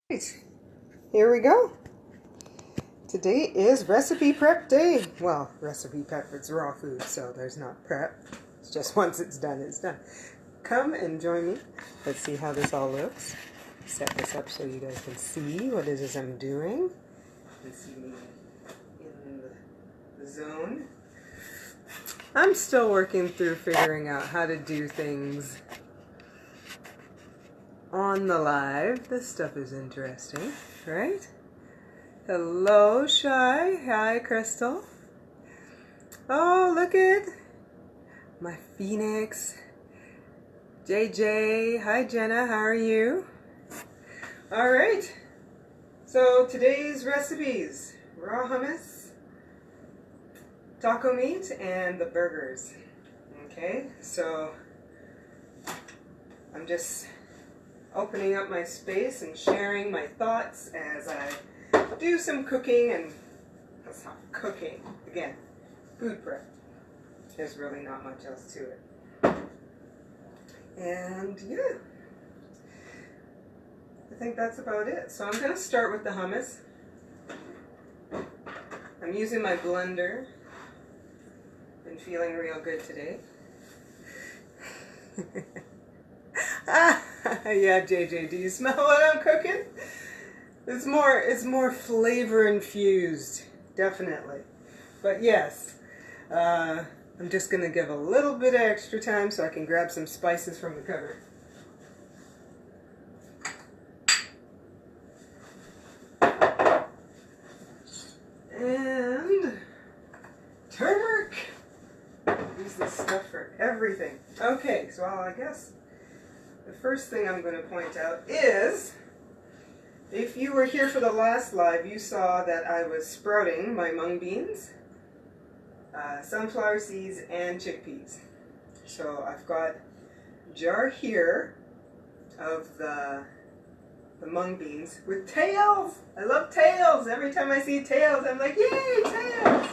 Right, here we go. Today is recipe prep day. Well, recipe prep, it's raw food, so there's not prep. It's just once it's done, it's done. Come and join me. Let's see how this all looks. Set this up so you guys can see what it is I'm doing. And see me in the zone. I'm still working through figuring out how to do things on the live. This stuff is interesting, right? Hello, Shy. Hi, Crystal. Oh, look at my Phoenix. JJ. Hi, Jenna. How are you? All right. So today's recipes: raw hummus, taco meat, and the burgers. Okay, so I'm just opening up my space and sharing my thoughts as I do some cooking. And that's not cooking. Again, food prep. There's really not much else to it. And yeah, I think that's about it. So I'm going to start with the hummus. I'm using my blender. Been feeling real good today. Yeah, JJ, do you smell what I'm cooking? It's more flavor infused, definitely. But yes, I'm just gonna give a little bit of extra time so I can grab some spices from the cupboard. And turmeric. Use this stuff for everything. Okay, so I guess the first thing I'm going to point out is, if you were here for the last live, you saw that I was sprouting my mung beans, sunflower seeds, and chickpeas. So I've got a jar here of the mung beans with tails. I love tails. Every time I see tails, I'm like, yay, tails!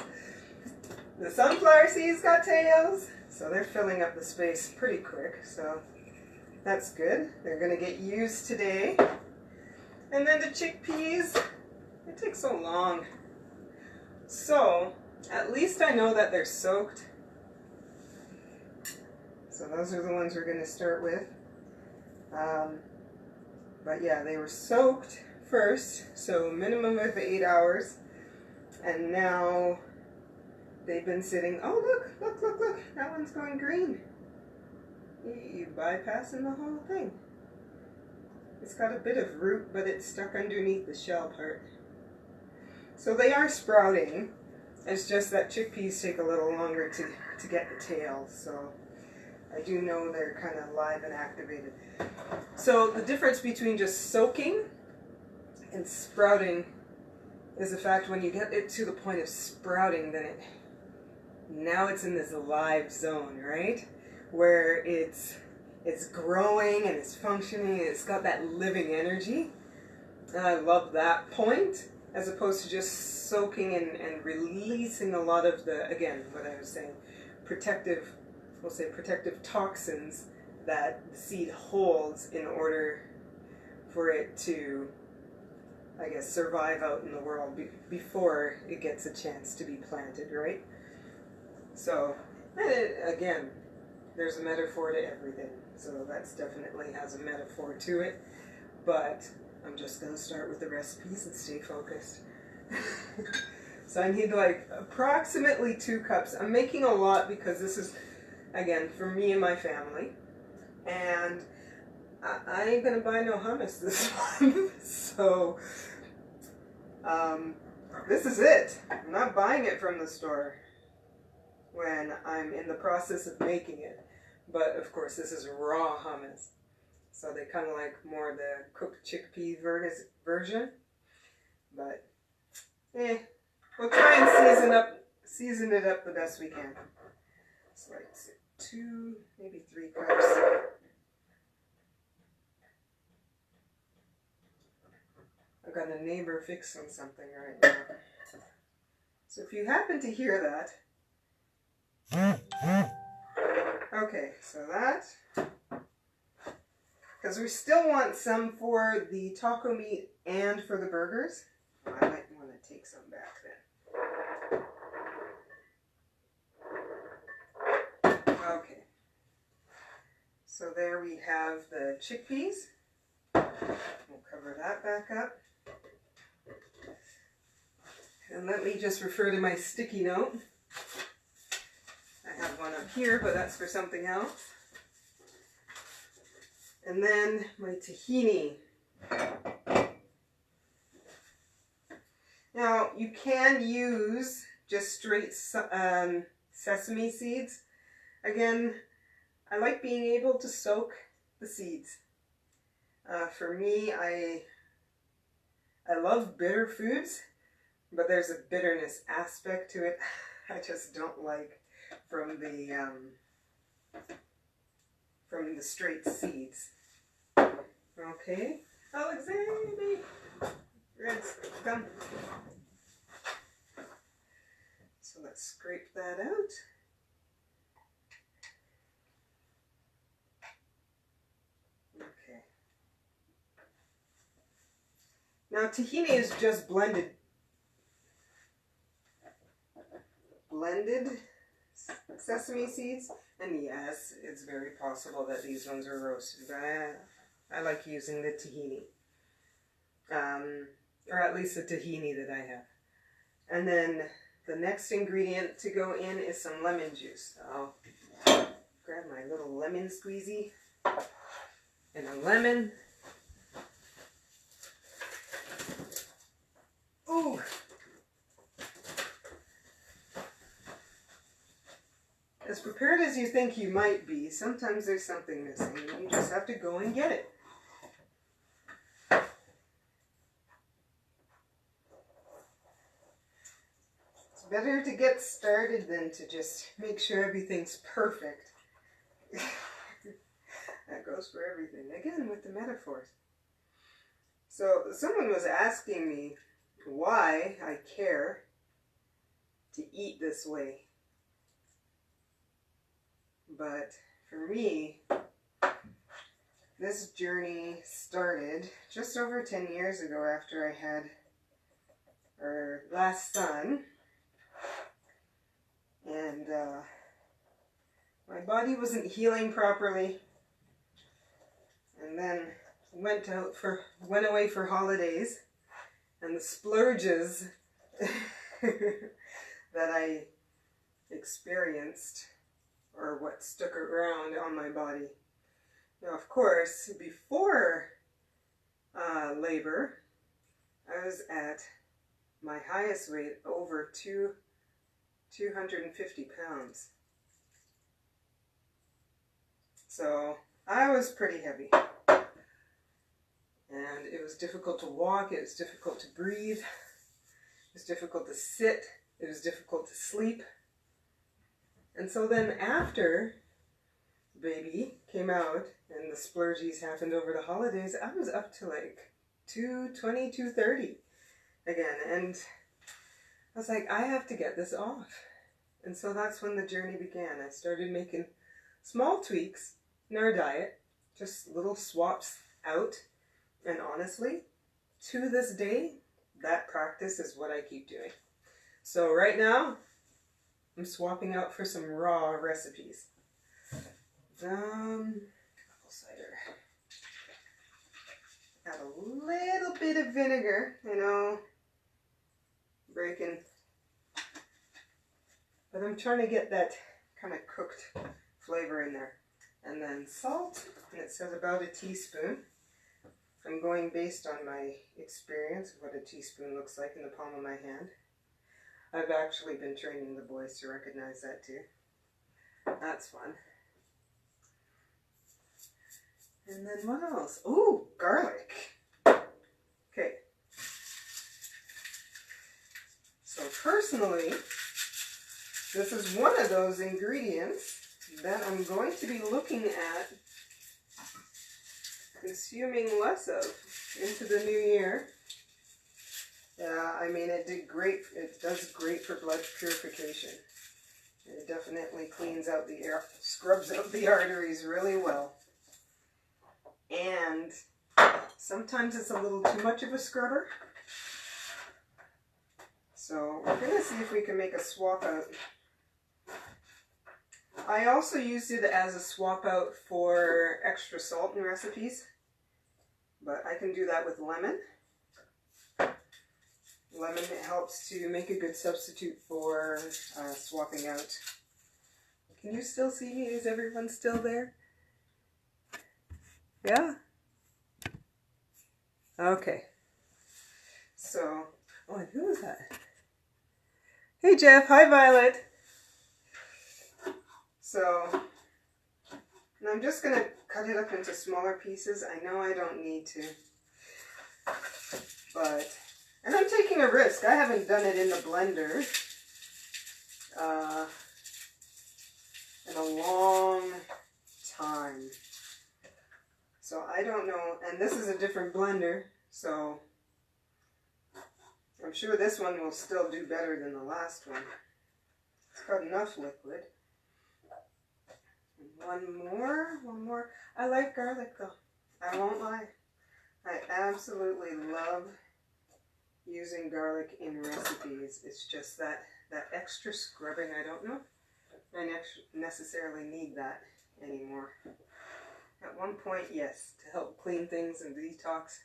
The sunflower seeds got tails, so they're filling up the space pretty quick, so that's good. They're going to get used today. And then the chickpeas, it takes so long. So, at least I know that they're soaked. So those are the ones we're going to start with. But yeah, they were soaked first, so minimum of 8 hours. And now they've been sitting. Oh, look, that one's going green. You bypassing the whole thing. It's got a bit of root, but it's stuck underneath the shell part. So they are sprouting. It's just that chickpeas take a little longer to get the tails. So I do know they're kind of live and activated. So the difference between just soaking and sprouting is the fact when you get it to the point of sprouting, then now it's in this live zone, right? Where it's growing and it's functioning and it's got that living energy. And I love that point, as opposed to just soaking and releasing a lot of the, again, what I was saying, protective toxins that the seed holds in order for it to, I guess, survive out in the world before it gets a chance to be planted, right? So, again, there's a metaphor to everything. So that's definitely has a metaphor to it. But I'm just going to start with the recipes and stay focused. So I need like approximately 2 cups. I'm making a lot because this is, again, for me and my family. And I ain't going to buy no hummus this month. So this is it. I'm not buying it from the store when I'm in the process of making it. But of course this is raw hummus. So they kind of like more the cooked chickpea version. But we'll try and season it up the best we can. It's like 2, maybe 3 cups. I've got a neighbor fixing something right now. So if you happen to hear that, okay, so that because we still want some for the taco meat and for the burgers. I might want to take some back then. Okay. So there we have the chickpeas. We'll cover that back up. And let me just refer to my sticky note. I have one up here, but that's for something else. And then my tahini. Now, you can use just straight sesame seeds. Again, I like being able to soak the seeds. For me, I love bitter foods, but there's a bitterness aspect to it I just don't like from the straight seeds. Okay, Alexander, Reds, come. So let's scrape that out. Okay. Now tahini is just blended sesame seeds, and yes, it's very possible that these ones are roasted, but I like using the tahini, or at least the tahini that I have. And then the next ingredient to go in is some lemon juice. I'll grab my little lemon squeezy and a lemon. Ooh! As prepared as you think you might be, sometimes there's something missing. You just have to go and get it. It's better to get started than to just make sure everything's perfect. That goes for everything. Again, with the metaphors. So, someone was asking me why I care to eat this way. But for me, this journey started just over 10 years ago after I had our last son. And my body wasn't healing properly. And then went away for holidays. And the splurges that I experienced or what stuck around on my body. Now, of course, before labor, I was at my highest weight, over 250 pounds. So I was pretty heavy. And it was difficult to walk, it was difficult to breathe, it was difficult to sit, it was difficult to sleep. And so then after baby came out and the splurgies happened over the holidays, I was up to like 220, 230 again. And I was like, I have to get this off. And so that's when the journey began. I started making small tweaks in our diet, just little swaps out. And honestly, to this day, that practice is what I keep doing. So right now, I'm swapping out for some raw recipes. Apple cider. Add a little bit of vinegar, breaking. But I'm trying to get that kind of cooked flavor in there. And then salt, and it says about a teaspoon. I'm going based on my experience of what a teaspoon looks like in the palm of my hand. I've actually been training the boys to recognize that too. That's fun. And then what else? Ooh, garlic. Okay. So personally, this is one of those ingredients that I'm going to be looking at consuming less of into the new year. Yeah, I mean, it does great for blood purification. It definitely cleans out the air, scrubs out the arteries really well. and sometimes it's a little too much of a scrubber. So we're going to see if we can make a swap out. I also used it as a swap out for extra salt in recipes, but I can do that with lemon. Lemon helps to make a good substitute for swapping out. Can you still see me? Is everyone still there? Yeah? Okay. So, oh, and who is that? Hey Jeff, hi Violet. So, and I'm just going to cut it up into smaller pieces. I know I don't need to, but, and I'm taking a risk. I haven't done it in the blender in a long time. So I don't know, and this is a different blender, so I'm sure this one will still do better than the last one. It's got enough liquid. One more. I like garlic though. I won't lie. I absolutely love using garlic in recipes. It's just that extra scrubbing. I don't know if I necessarily need that anymore. At one point, yes, to help clean things and detox.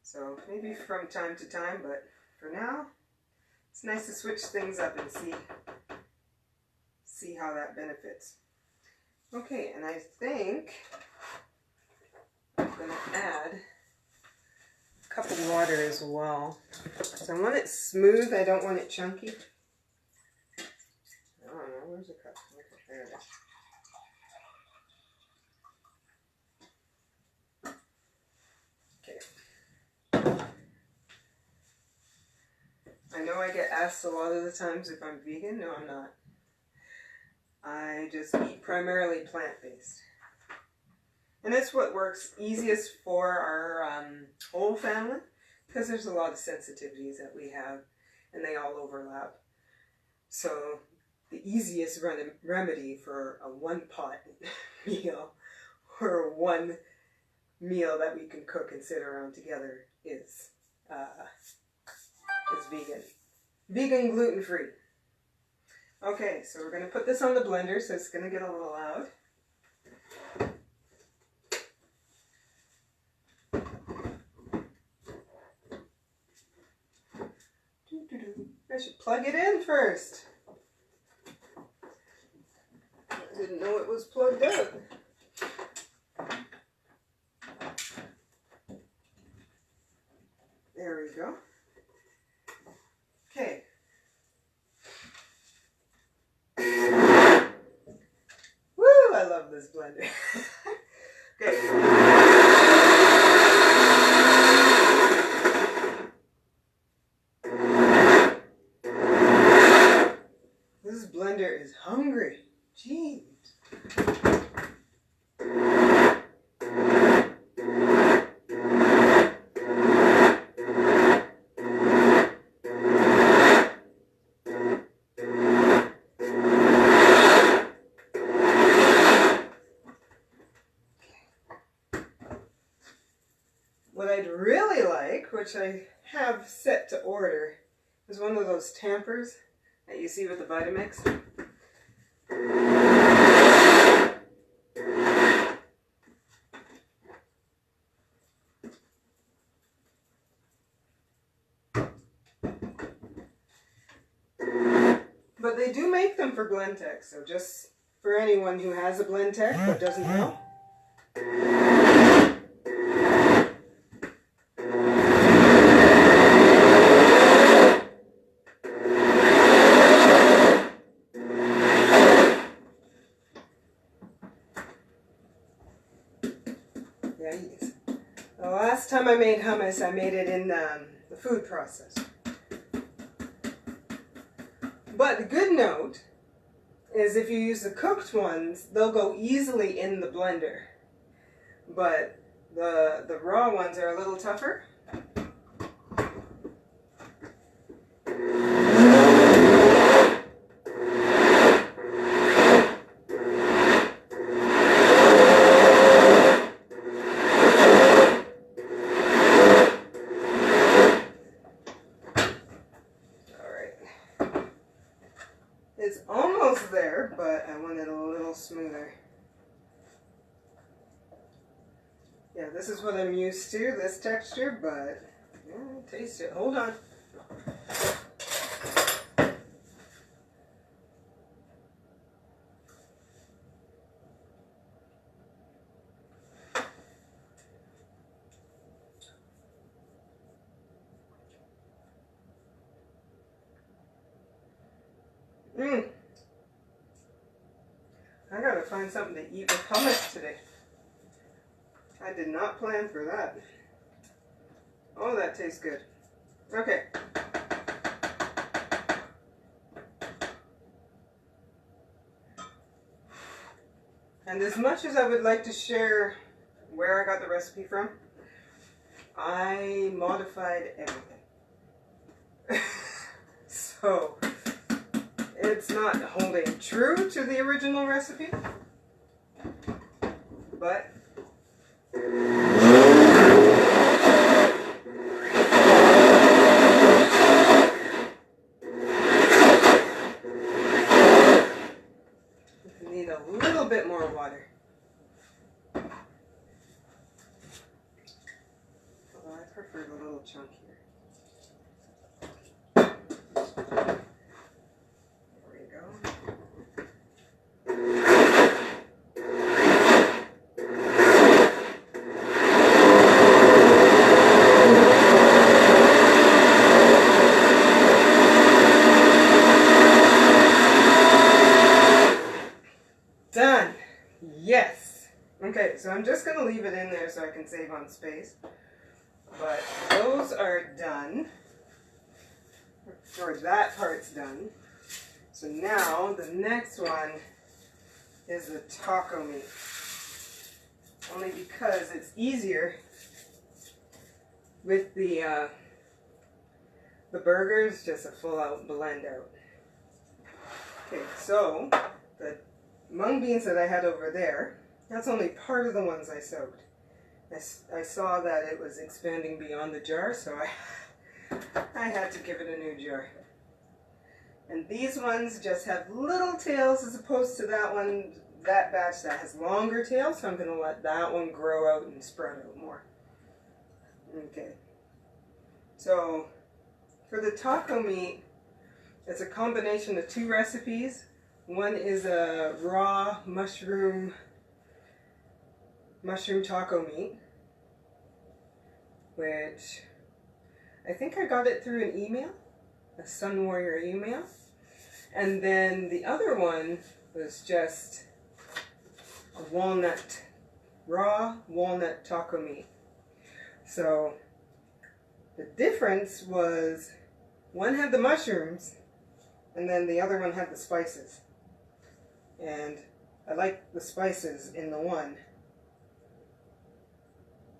So maybe from time to time, but for now, it's nice to switch things up and see how that benefits. Okay, and I think I'm going to add a cup of water as well. So I want it smooth, I don't want it chunky. I don't know, where's the cup? Okay, there it is. I know I get asked a lot of the times if I'm vegan. No, I'm not. I just eat primarily plant-based. And it's what works easiest for our whole family, because there's a lot of sensitivities that we have, and they all overlap. So the easiest remedy for a one-pot meal, or one meal that we can cook and sit around together is vegan. Vegan, gluten-free. Okay, so we're going to put this on the blender, so it's going to get a little loud. I should plug it in first. I didn't know it was plugged up. There we go. Okay. Woo! I love this blender. Okay. This blender is hungry. Jeez. What I'd really like, which I have set to order, is one of those tampers that you see with the Vitamix. But they do make them for Blendtec, so just for anyone who has a Blendtec but doesn't know. Yes. The last time I made hummus, I made it in the food processor. But the good note is if you use the cooked ones, they'll go easily in the blender. But the raw ones are a little tougher. almost there, but I want it a little smoother. Yeah, this is what I'm used to, this texture, but yeah, taste it. Hold on. I gotta find something to eat with hummus today. I did not plan for that. Oh, that tastes good. Okay. And as much as I would like to share where I got the recipe from, I modified everything. So, it's not holding true to the original recipe, but need a little bit more water. Although I prefer the little chunkier. There we go. Done. Yes. Okay, so I'm just going to leave it in there so I can save on space. But those are done. Or that part's done. So now the next one is the taco meat. Only because it's easier with the burgers, just a full out blend out. Okay, so the mung beans that I had over there, that's only part of the ones I soaked. I saw that it was expanding beyond the jar, so I had to give it a new jar. And these ones just have little tails as opposed to that one, that batch that has longer tails, so I'm going to let that one grow out and spread out more. Okay. So for the taco meat, it's a combination of two recipes. One is a raw mushroom taco meat, which I think I got it through an email, a Sun Warrior email. And then the other one was just a raw walnut taco meat. So the difference was one had the mushrooms and then the other one had the spices. And I like the spices in the one.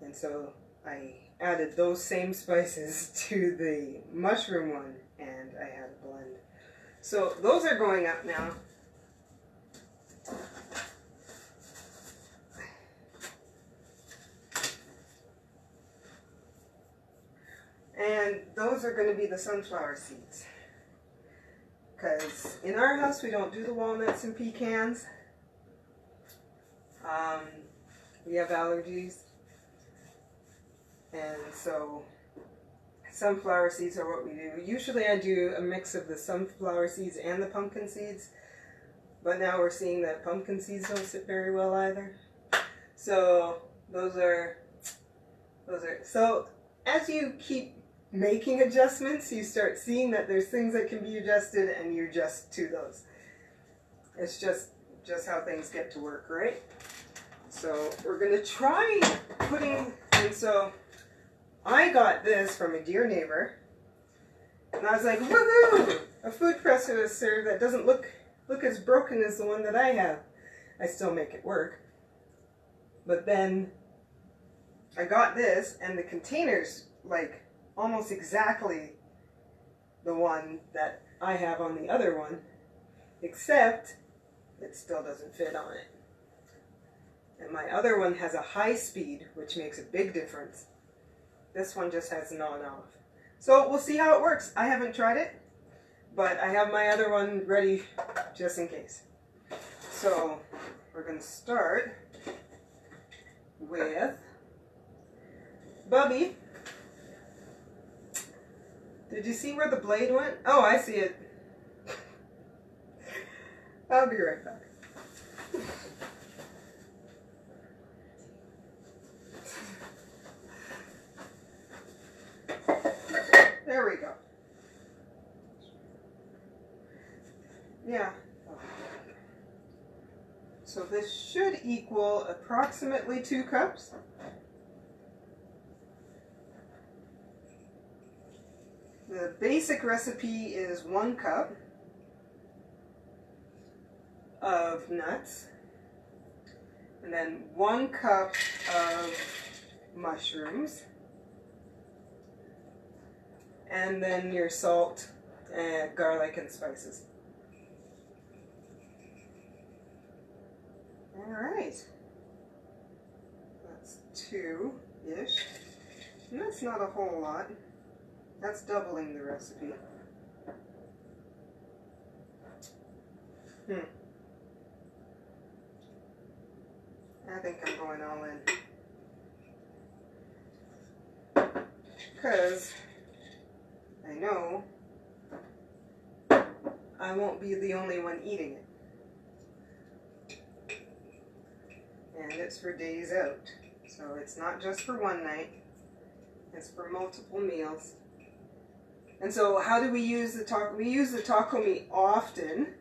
And so I added those same spices to the mushroom one and I had a blend. So those are going up now. And those are going to be the sunflower seeds. Because in our house we don't do the walnuts and pecans. We have allergies. And so sunflower seeds are what we do. Usually I do a mix of the sunflower seeds and the pumpkin seeds. But now we're seeing that pumpkin seeds don't sit very well either. So those are. So as you keep making adjustments, you start seeing that there's things that can be adjusted and you adjust to those. It's just how things get to work, right? So we're going to try putting, and so I got this from a dear neighbor and I was like, woohoo! A food processor that doesn't look as broken as the one that I have. I still make it work. But then I got this and the container's like almost exactly the one that I have on the other one, except it still doesn't fit on it. And my other one has a high speed, which makes a big difference. This one just has an on-off. So we'll see how it works. I haven't tried it. but I have my other one ready just in case. So we're going to start with Bubby. Did you see where the blade went? Oh, I see it. I'll be right back. There we go. Yeah. So this should equal approximately 2 cups. The basic recipe is 1 cup of nuts, and then 1 cup of mushrooms, and then your salt and garlic and spices. All right, that's 2-ish, and that's not a whole lot. That's doubling the recipe. I think I'm going all in. Because I know I won't be the only one eating it. And it's for days out. So it's not just for one night. It's for multiple meals. And so how do we use the taco? We use the taco meat often,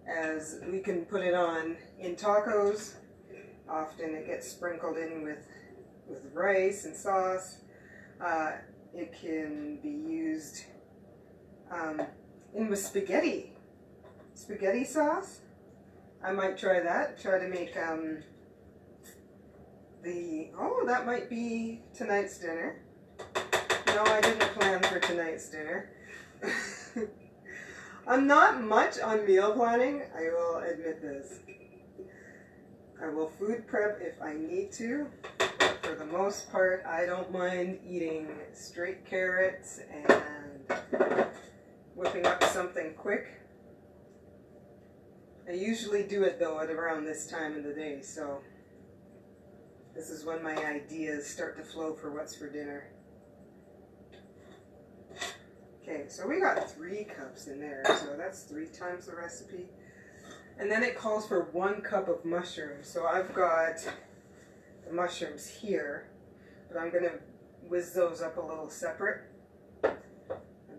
as we can put it on in tacos. Often it gets sprinkled in with rice and sauce. It can be used in with spaghetti sauce. I might try that. Try to make that might be tonight's dinner. No, I didn't plan for tonight's dinner. I'm not much on meal planning, I will admit this. I will food prep if I need to, but for the most part, I don't mind eating straight carrots and whipping up something quick. I usually do it though at around this time of the day, so this is when my ideas start to flow for what's for dinner. Okay, so we got 3 cups in there, so that's 3 times the recipe. And then it calls for 1 cup of mushrooms. So I've got the mushrooms here, but I'm going to whiz those up a little separate.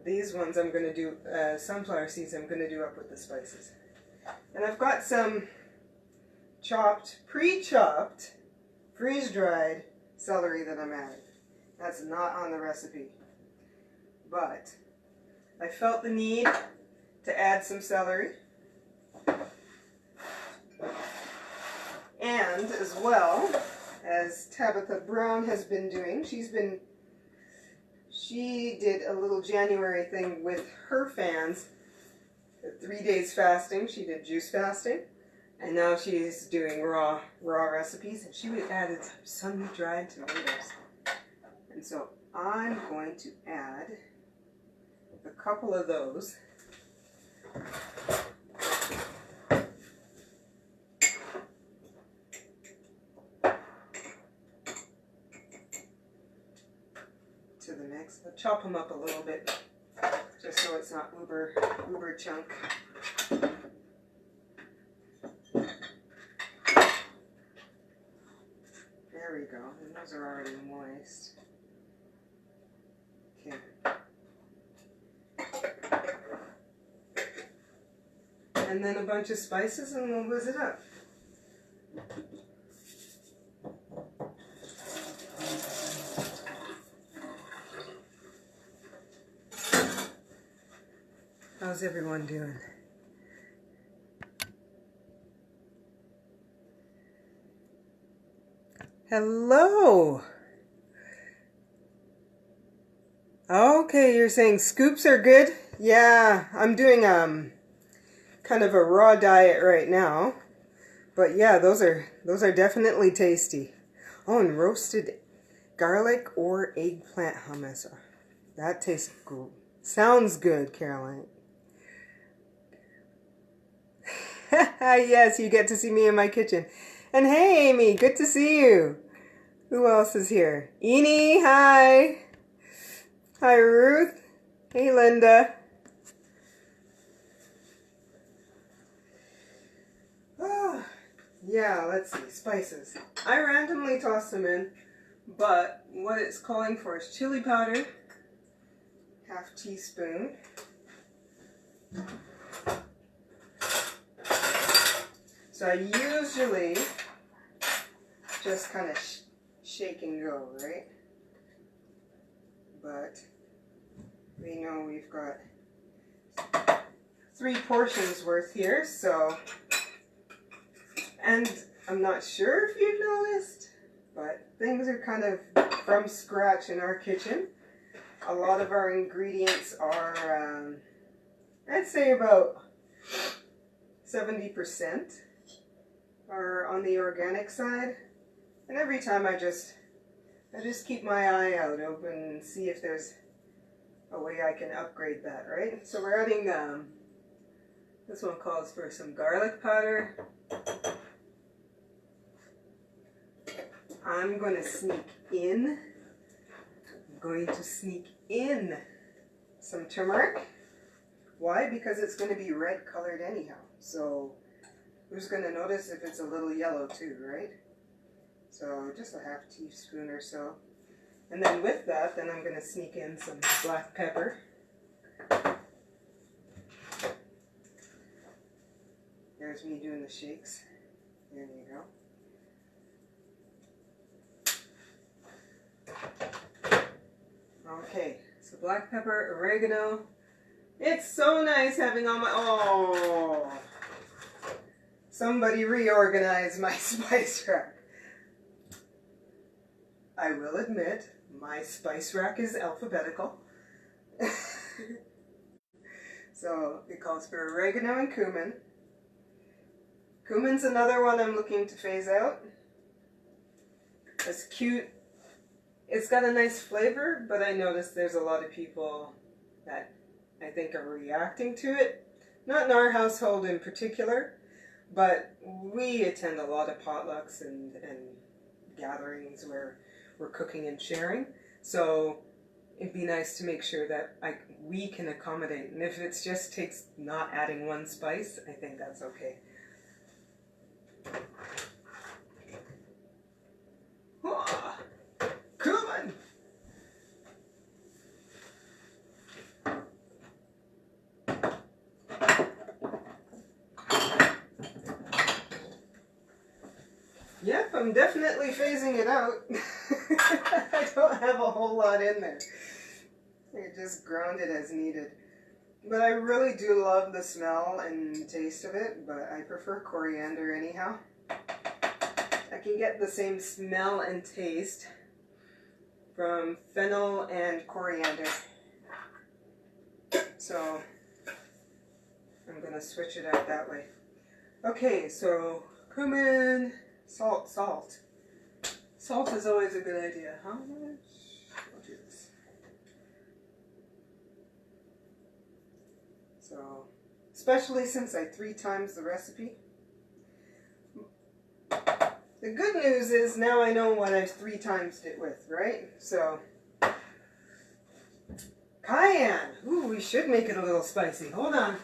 These ones I'm going to do, sunflower seeds I'm going to do up with the spices. And I've got some pre-chopped, freeze-dried celery that I'm adding. That's not on the recipe. But I felt the need to add some celery. And as well, as Tabitha Brown has been doing, she did a little January thing with her fans. 3 days fasting. She did juice fasting. And now she's doing raw recipes. And she added some sun-dried tomatoes. And so I'm going to add a couple of those. To the mix. I'll chop them up a little bit just so it's not uber chunk. There we go. And those are already moist. Okay. And then a bunch of spices and we'll whiz it up. How's everyone doing? Hello! Okay, you're saying scoops are good? Yeah, I'm doing kind of a raw diet right now. But yeah, those are definitely tasty. Oh, and roasted garlic or eggplant hummus. That tastes good. Sounds good, Caroline. Yes, you get to see me in my kitchen. And hey, Amy, good to see you. Who else is here? Eni, hi. Hi, Ruth. Hey, Linda. Oh, yeah, let's see. Spices. I randomly toss them in, but what it's calling for is chili powder, half teaspoon. So I usually just kind of shake and go, right? But we know we've got 3 portions worth here, so, and I'm not sure if you've noticed, but things are kind of from scratch in our kitchen. A lot of our ingredients are, I'd say about 70% are on the organic side. And every time I just keep my eye out open and see if there's a way I can upgrade that, right? So we're adding, this one calls for some garlic powder. I'm going to sneak in some turmeric. Why? Because it's going to be red colored anyhow. So who's going to notice if it's a little yellow too, right? So just a half teaspoon or so. And then with that, then I'm going to sneak in some black pepper. There's me doing the shakes. There you go. Okay, so black pepper, oregano. It's so nice having all my, oh, somebody reorganize my spice rack. I will admit, my spice rack is alphabetical. So it calls for oregano and cumin. Cumin's another one I'm looking to phase out. It's cute. It's got a nice flavor, but I noticed there's a lot of people that I think are reacting to it. Not in our household in particular, but we attend a lot of potlucks and gatherings where we're cooking and sharing. So it'd be nice to make sure that we can accommodate. And if it just takes not adding one spice, I think that's okay. Cumin! Yep, I'm definitely phasing it out. I don't have a whole lot in there. I just ground it as needed. But I really do love the smell and taste of it, but I prefer coriander anyhow. I can get the same smell and taste from fennel and coriander. So I'm going to switch it out that way. Okay, so cumin, salt. Salt is always a good idea. How much? I'll do this. So, especially since I 3 times the recipe. The good news is now I know what I've 3 times it with, right? So, cayenne. Ooh, we should make it a little spicy. Hold on.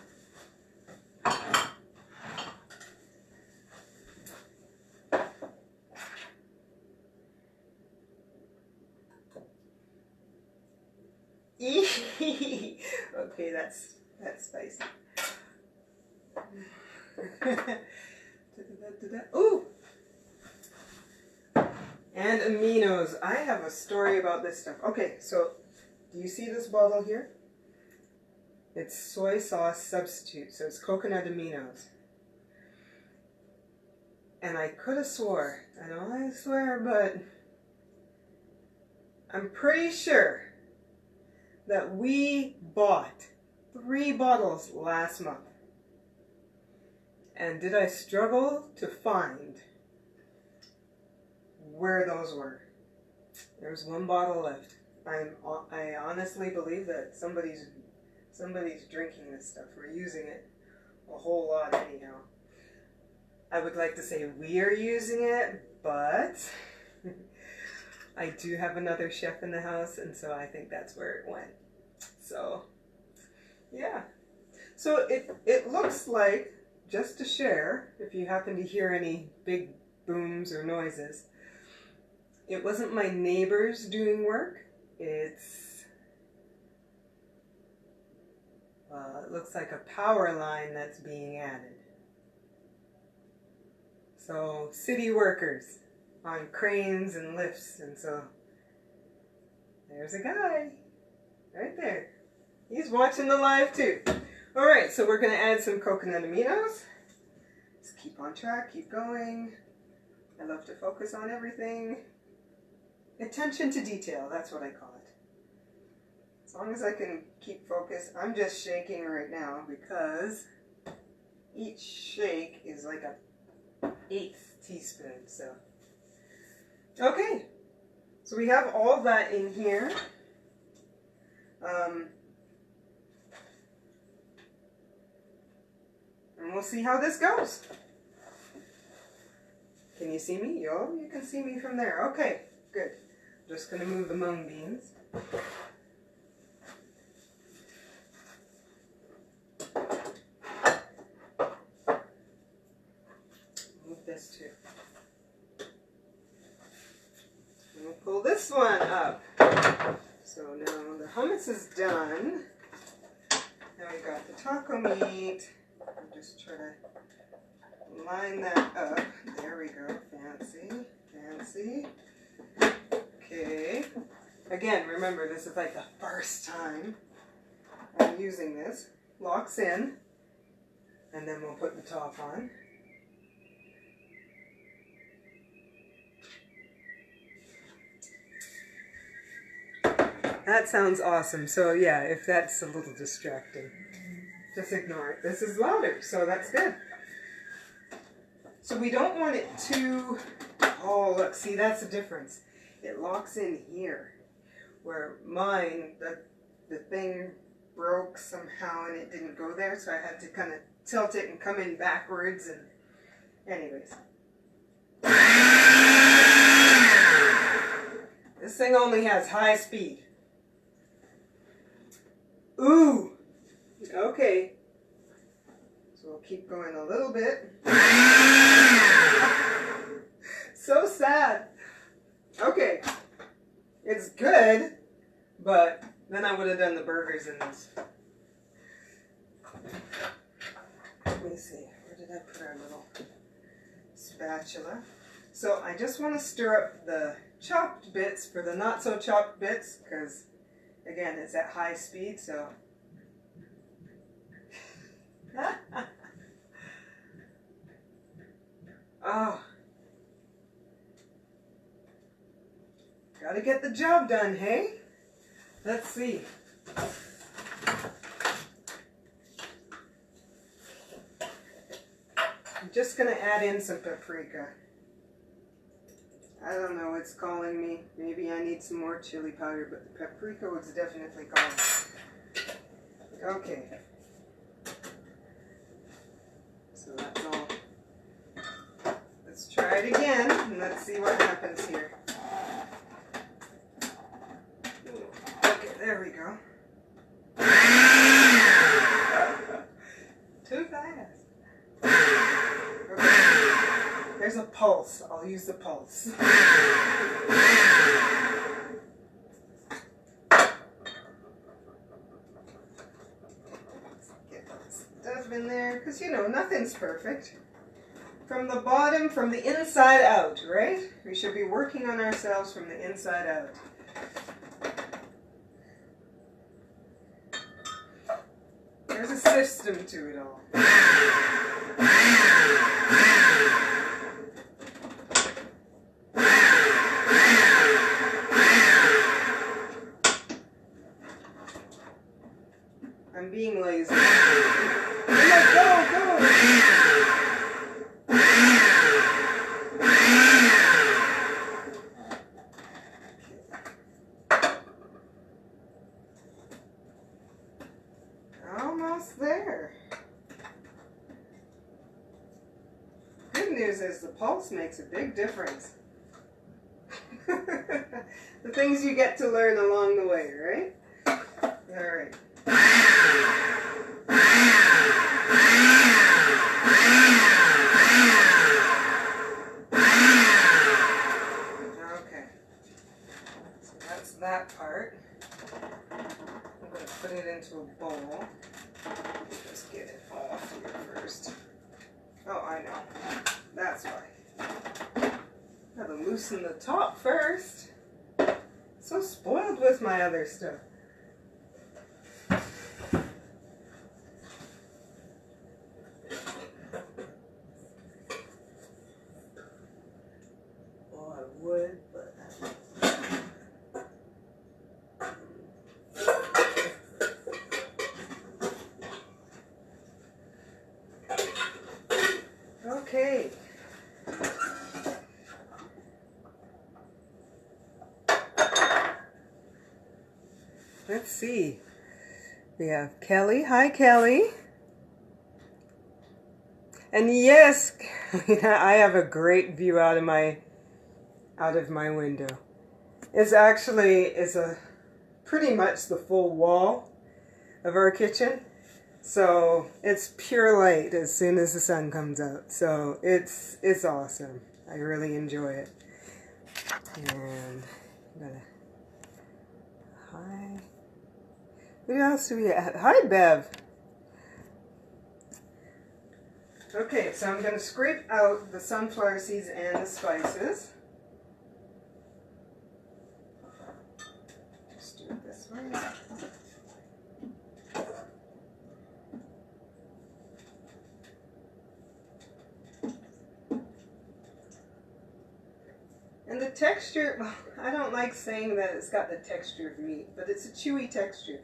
Okay, that's spicy. Ooh! And aminos. I have a story about this stuff. Okay, so do you see this bottle here? It's soy sauce substitute, so it's coconut aminos. And I could have swore, I don't like to swear, but I'm pretty sure that we bought 3 bottles last month. And did I struggle to find where those were? There's 1 bottle left. I honestly believe that somebody's drinking this stuff or using it a whole lot anyhow. I would like to say we are using it, but I do have another chef in the house, and so I think that's where it went. So, yeah. So it looks like, just to share, if you happen to hear any big booms or noises, it wasn't my neighbors doing work. It looks like a power line that's being added. So city workers on cranes and lifts, and so there's a guy right there. He's watching the live too. All right, so we're gonna add some coconut aminos. Just keep on track, keep going. I love to focus on everything. Attention to detail, that's what I call it. As long as I can keep focused. I'm just shaking right now because each shake is like a 1/8 teaspoon, so. Okay, so we have all that in here. And we'll see how this goes. Can you see me? Oh, you can see me from there. Okay, good. Just gonna move the mung beans. Move this too. And we'll pull this one up. So now the hummus is done. Now we got the taco meat. I'll just try to line that up. There we go. Fancy, fancy. Okay. Again, remember, this is like the first time I'm using this. Locks in. And then we'll put the top on. That sounds awesome. So yeah, if that's a little distracting, just ignore it. This is louder, so that's good. So we don't want it too... Oh, look, see, that's the difference. It locks in here, where mine, the thing broke somehow and it didn't go there, so I had to kind of tilt it and come in backwards, and anyways. This thing only has high speed. Ooh! Okay. So we'll keep going a little bit. So sad. Okay. It's good, but then I would have done the burgers in this. Let me see. Where did I put our little spatula? So I just want to stir up the chopped bits for the not so chopped bits, because again, it's at high speed, so. Oh. Gotta get the job done, hey? Let's see. I'm just gonna add in some paprika. I don't know what's calling me. Maybe I need some more chili powder, but the paprika was definitely calling. Okay. So that's all. Let's try it again, and let's see what happens here. Okay, there we go. Too fast. Okay. There's a pulse. I'll use the pulse. Get stuff in there, because you know, nothing's perfect. From the bottom, from the inside out, right? We should be working on ourselves from the inside out. There's a system to it all. I'm being lazy. Go! almost there. Good news is the pulse makes a big difference. The things you get to learn along the way, right? All right. Okay. So that's that part. I'm going to put it into a bowl. Just get it off here first. Oh, I know. That's why. Gotta loosen the top first. So spoiled with my other stuff. Well, I would, but... Okay. Let's see. We have Kelly. Hi, Kelly. And yes, I have a great view out of my window. It's pretty much the full wall of our kitchen. So it's pure light as soon as the sun comes out. So it's awesome. I really enjoy it. And I'm gonna hi. What else do we have? Hi, Bev. Okay, so I'm gonna scrape out the sunflower seeds and the spices. Just do it this way. And the texture, well, I don't like saying that it's got the texture of meat, but it's a chewy texture.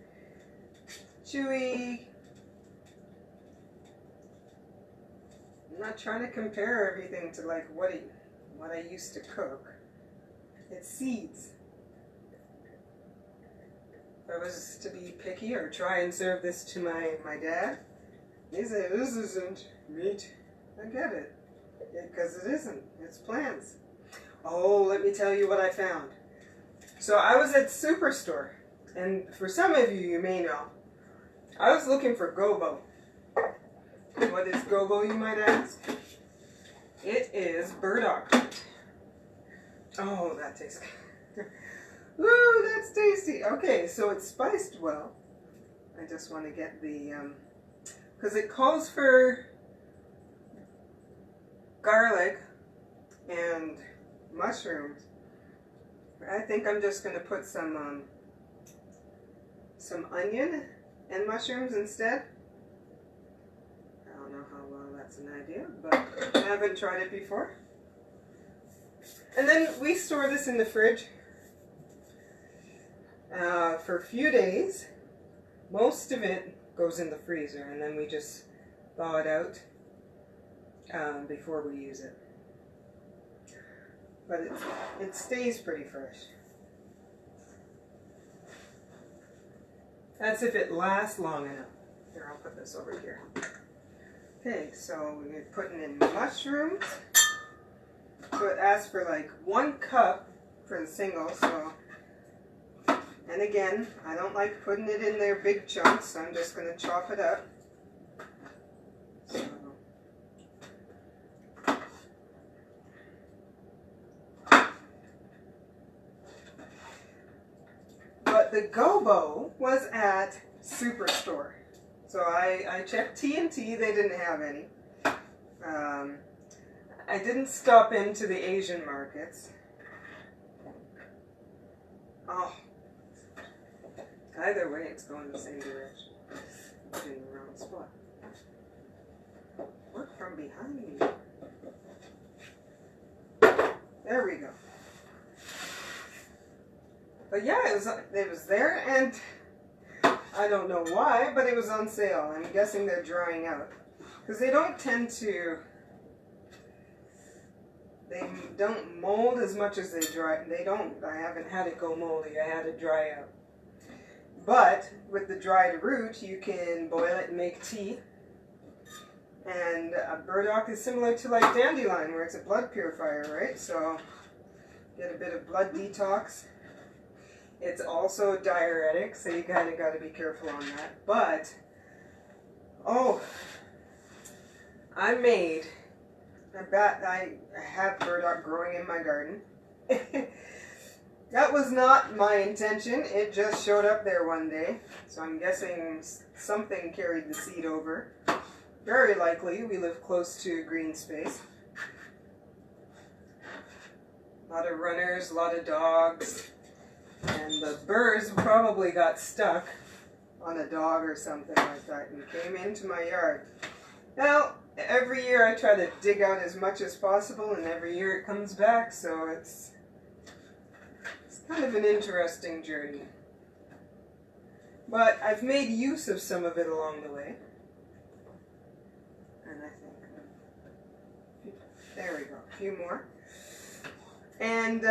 Chewy. I'm not trying to compare everything to like what I used to cook. It's seeds. If I was to be picky or try and serve this to my dad, he said, this isn't meat. I get it. Because it isn't. It's plants. Oh, let me tell you what I found. So I was at Superstore, and for some of you may know, I was looking for gobo. What is gobo, you might ask? It is burdock root. Oh, that tastes good. Ooh, that's tasty. Okay, so it's spiced well. I just want to get the, because it calls for garlic and mushrooms. I think I'm just going to put some onion and mushrooms instead. I don't know how well that's an idea, but I haven't tried it before. And then we store this in the fridge for a few days. Most of it goes in the freezer, and then we just thaw it out before we use it. But it stays pretty fresh. That's if it lasts long enough. Here, I'll put this over here. Okay, so we're putting in mushrooms. So it asks for like 1 cup for the single, so. And again, I don't like putting it in there big chunks, so I'm just going to chop it up. So. But the gobo was at Superstore. So I checked T&T, they didn't have any. I didn't stop into the Asian markets. Oh. Either way, it's going the same direction. Put in the wrong spot. Work from behind me. There we go. But yeah, it was there, and I don't know why, but it was on sale. I'm guessing they're drying out. Because they don't tend to, they don't mold as much as they dry. They don't, I haven't had it go moldy. I had it dry out. But with the dried root, you can boil it and make tea. And burdock is similar to like dandelion, where it's a blood purifier, right? So get a bit of blood detox. It's also diuretic, so you kind of got to be careful on that. But, oh, I have burdock growing in my garden. That was not my intention. It just showed up there one day. So I'm guessing something carried the seed over. Very likely. We live close to green space. A lot of runners, a lot of dogs. And the birds probably got stuck on a dog or something like that and came into my yard. Now, every year I try to dig out as much as possible, and every year it comes back, so it's kind of an interesting journey. But I've made use of some of it along the way. And I think, there we go, a few more. And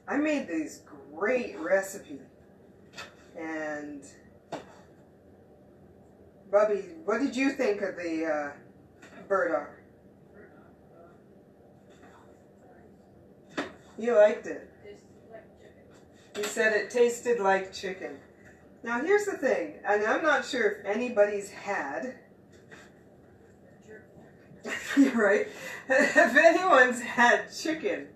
I made this great recipe. And Bubby, what did you think of the burdock? You liked it. He said it tasted like chicken. Now here's the thing, and I'm not sure if anybody's had. You're right. If anyone's had chicken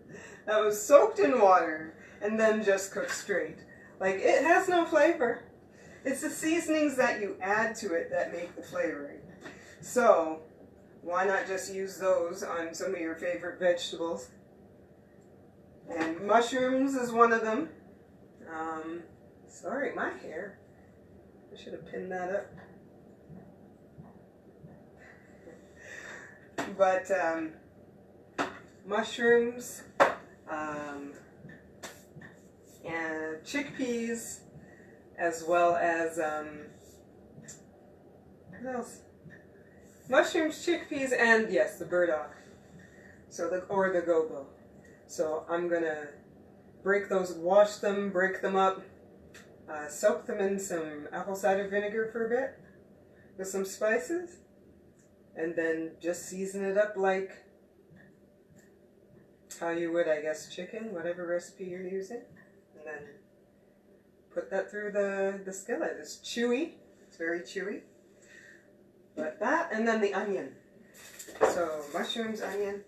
that was soaked in water and then just cooked straight, like it has no flavor. It's the seasonings that you add to it that make the flavoring. So why not just use those on some of your favorite vegetables? And mushrooms is one of them. Sorry, my hair. I should have pinned that up. But mushrooms and chickpeas, as well as what else? Mushrooms, chickpeas, and yes, the burdock. So or the gobo. So I'm gonna break those, wash them, break them up, soak them in some apple cider vinegar for a bit with some spices, and then just season it up like how you would, I guess, chicken, whatever recipe you're using, and then put that through the skillet. It's chewy, it's very chewy. But that, and then the onion. So mushrooms, onion.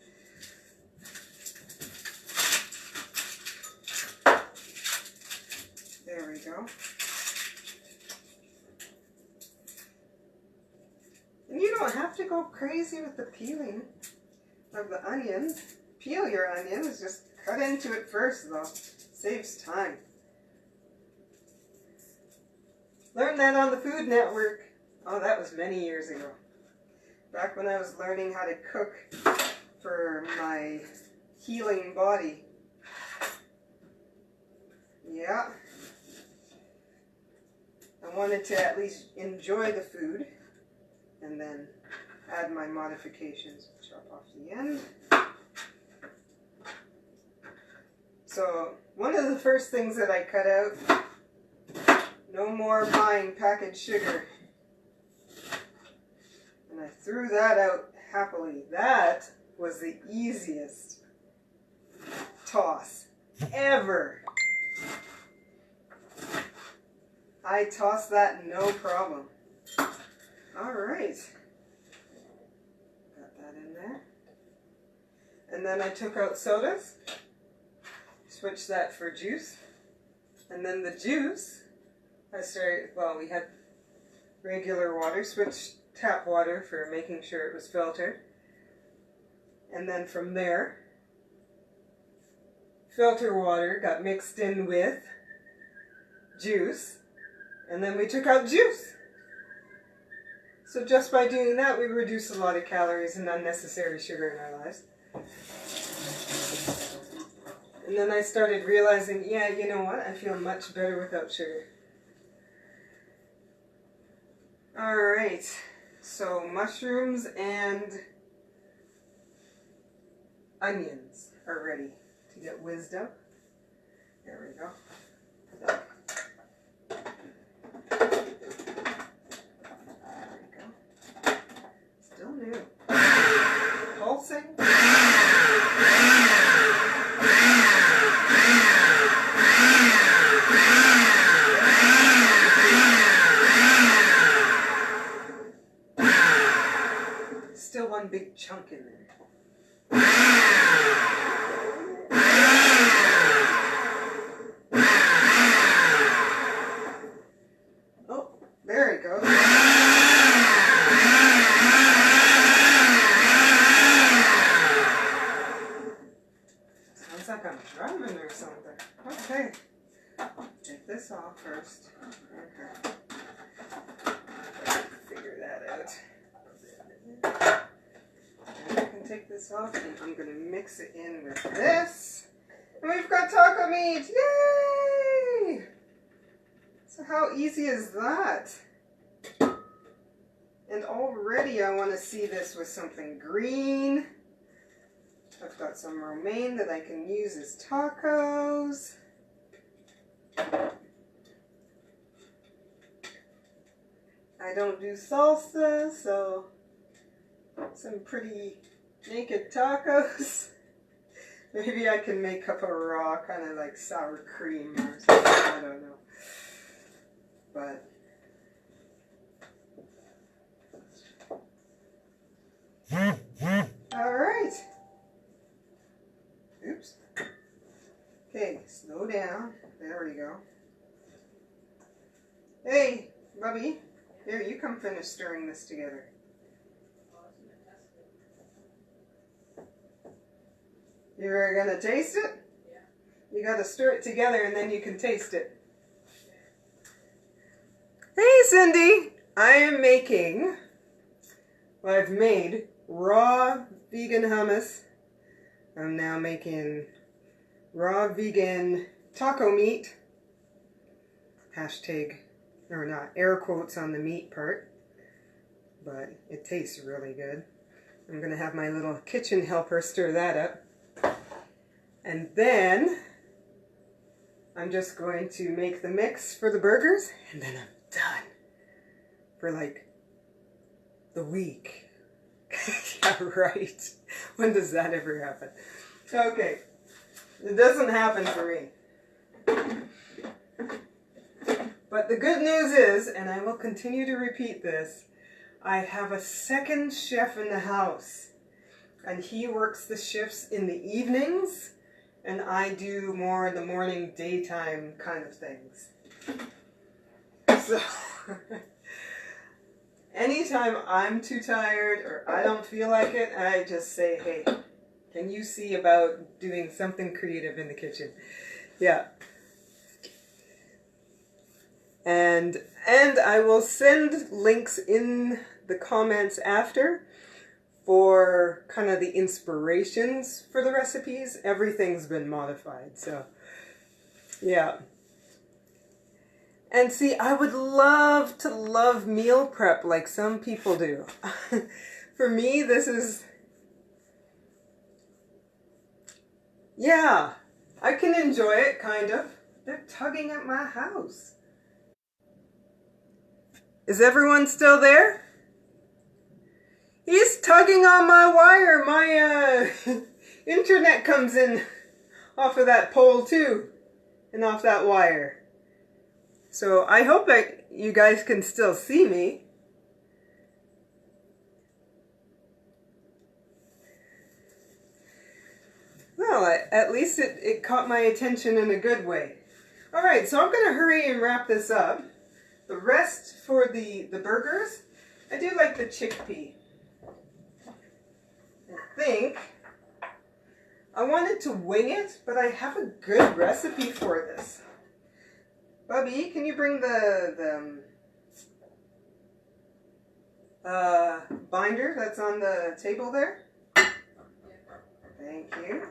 There we go. And you don't have to go crazy with the peeling of the onion. Peel your onions, just cut into it first though. Saves time. Learned that on the Food Network. Oh, that was many years ago. Back when I was learning how to cook for my healing body. Yeah. I wanted to at least enjoy the food and then add my modifications. Chop off the end. So one of the first things that I cut out, no more buying packaged sugar. And I threw that out happily. That was the easiest toss ever. I tossed that no problem. All right. Got that in there. And then I took out sodas, switched that for juice. And then the juice, we had regular water, switched tap water for making sure it was filtered. And then from there, filter water got mixed in with juice. And then we took out juice. So just by doing that, we reduced a lot of calories and unnecessary sugar in our lives. And then I started realizing, yeah, you know what? I feel much better without sugar. All right. So mushrooms and onions are ready to get whizzed up. There we go. big chunk in there. Oh, there it goes. Sounds like I'm drumming or something. Okay. Take this off first. Okay. Figure that out. And I can take this off and I'm going to mix it in with this. And we've got taco meat! Yay! So how easy is that? And already I want to see this with something green. I've got some romaine that I can use as tacos. I don't do salsa, so some pretty naked tacos. Maybe I can make up a raw kind of like sour cream or something, I don't know. But all right. Oops. Okay, slow down. There we go. Hey, Bubby. Here, you come finish stirring this together. You're gonna taste it? Yeah. You gotta stir it together and then you can taste it. Hey, Cindy! I am making, well, I've made raw vegan hummus. I'm now making raw vegan taco meat. Hashtag, or not, air quotes on the meat part. But it tastes really good. I'm going to have my little kitchen helper stir that up. And then I'm just going to make the mix for the burgers. And then I'm done. For like the week. Yeah, right. When does that ever happen? Okay. It doesn't happen for me. But the good news is, and I will continue to repeat this, I have a second chef in the house. And he works the shifts in the evenings, and I do more in the morning, daytime kind of things. So, anytime I'm too tired or I don't feel like it, I just say, hey, can you see about doing something creative in the kitchen? Yeah. And I will send links in the comments after for kind of the inspirations for the recipes. Everything's been modified, so yeah. And see, I would love to love meal prep like some people do. For me, this is, yeah, I can enjoy it, kind of. They're tugging at my house. Is everyone still there? He's tugging on my wire. My internet comes in off of that pole too, and off that wire. So I hope that you guys can still see me. Well, at least it caught my attention in a good way. All right, so I'm going to hurry and wrap this up. The rest for the burgers, I do like the chickpea. I think I wanted to wing it, but I have a good recipe for this. Bubby, can you bring the binder that's on the table there? Thank you.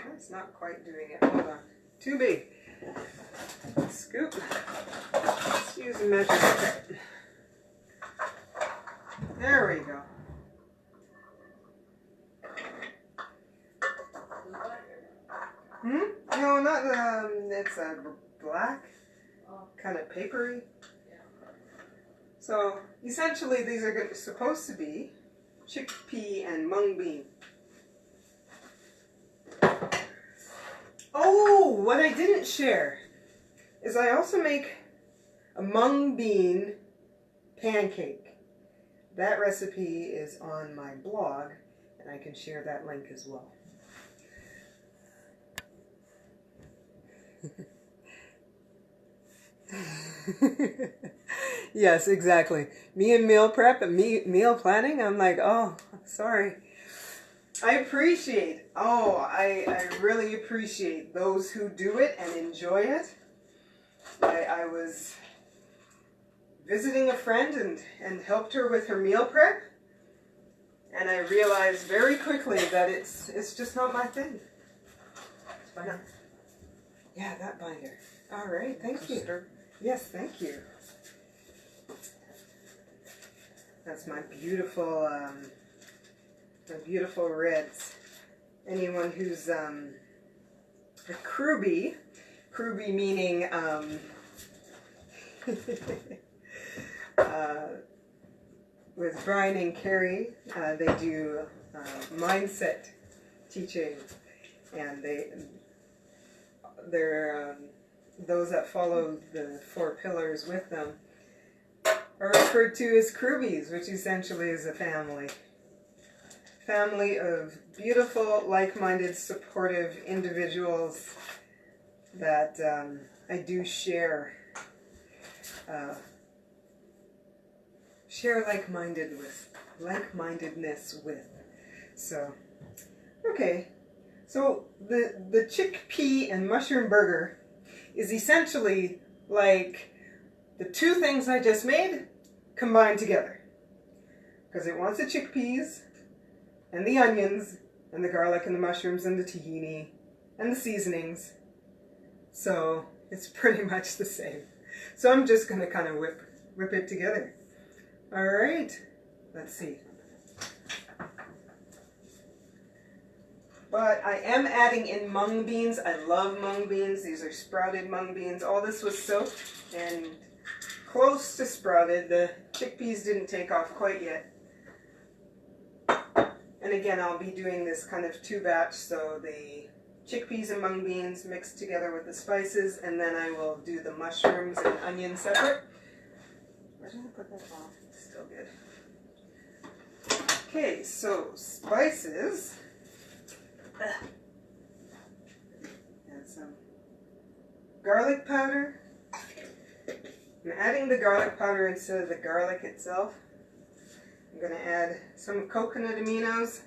That's not quite doing it. Hold on. Too big. Scoop. Let's use a measuring cup. There we go. No, not it's a black, kind of papery. So essentially these are supposed to be chickpea and mung bean. Oh, what I didn't share is I also make a mung bean pancake. That recipe is on my blog, and I can share that link as well. Yes, exactly. Me and meal prep and meal planning, I'm like, oh, sorry. I really appreciate those who do it and enjoy it. I was visiting a friend and helped her with her meal prep, and I realized very quickly that it's just not my thing. Yeah, that binder. All right, thank you. Yes, thank you. That's my beautiful reds. Anyone who's a Kruby meaning with Brian and Carrie, they do mindset teaching, and they're those that follow the 4 pillars with them are referred to as Krubies, which essentially is a family of beautiful, like-minded, supportive individuals that I do share like-mindedness with. So, okay. So the chickpea and mushroom burger is essentially like the 2 things I just made combined together. Because it wants the chickpeas and the onions and the garlic and the mushrooms and the tahini and the seasonings. So it's pretty much the same. So I'm just going to kind of whip it together. All right, let's see. But I am adding in mung beans. I love mung beans. These are sprouted mung beans. All this was soaked and close to sprouted. The chickpeas didn't take off quite yet. And again, I'll be doing this kind of 2 batch, so the chickpeas and mung beans mixed together with the spices, and then I will do the mushrooms and onions separate. Where did I put that off? It's still good. Okay, so spices. Add some garlic powder. I'm adding the garlic powder instead of the garlic itself. I'm going to add some coconut aminos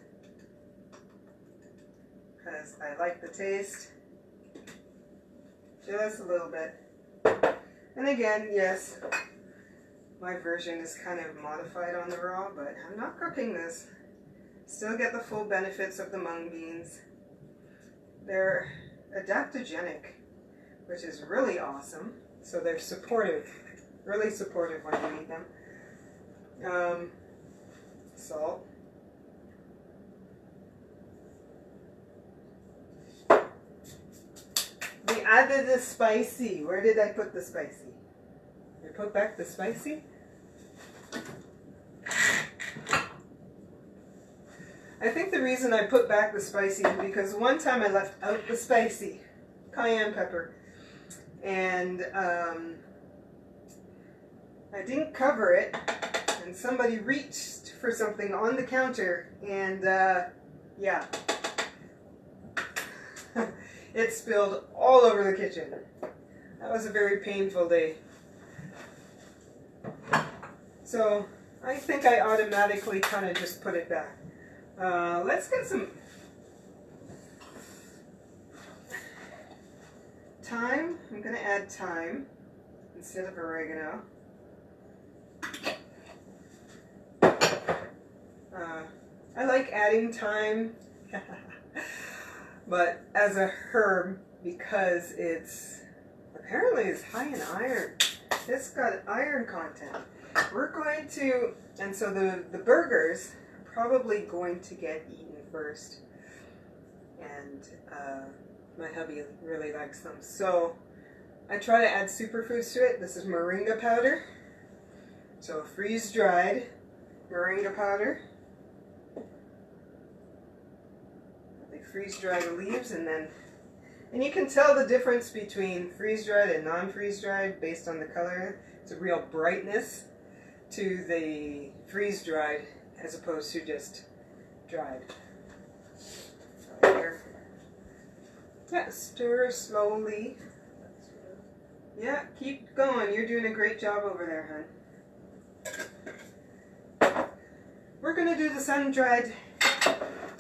because I like the taste. Just a little bit. And again, yes, my version is kind of modified on the raw, but I'm not cooking this. Still get the full benefits of the mung beans. They're adaptogenic, which is really awesome. So they're supportive, really supportive when you eat them. Salt. We added the spicy. Where did I put the spicy? Did I put back the spicy? I think the reason I put back the spicy is because one time I left out the spicy cayenne pepper, and I didn't cover it, and somebody reached for something on the counter, and yeah, it spilled all over the kitchen. That was a very painful day. So I think I automatically kind of just put it back. Let's get some thyme. I'm going to add thyme instead of oregano. I like adding thyme, but as a herb, because it's apparently it's high in iron. It's got iron content. We're going to, and so the burgers are probably going to get eaten first, and my hubby really likes them. So I try to add superfoods to it. This is moringa powder, so freeze-dried moringa powder. They freeze-dry the leaves and then And you can tell the difference between freeze-dried and non-freeze-dried based on the color. It's a real brightness to the freeze-dried as opposed to just dried. So here. Yeah, stir slowly. Yeah, keep going. You're doing a great job over there, hon. We're going to do the sun-dried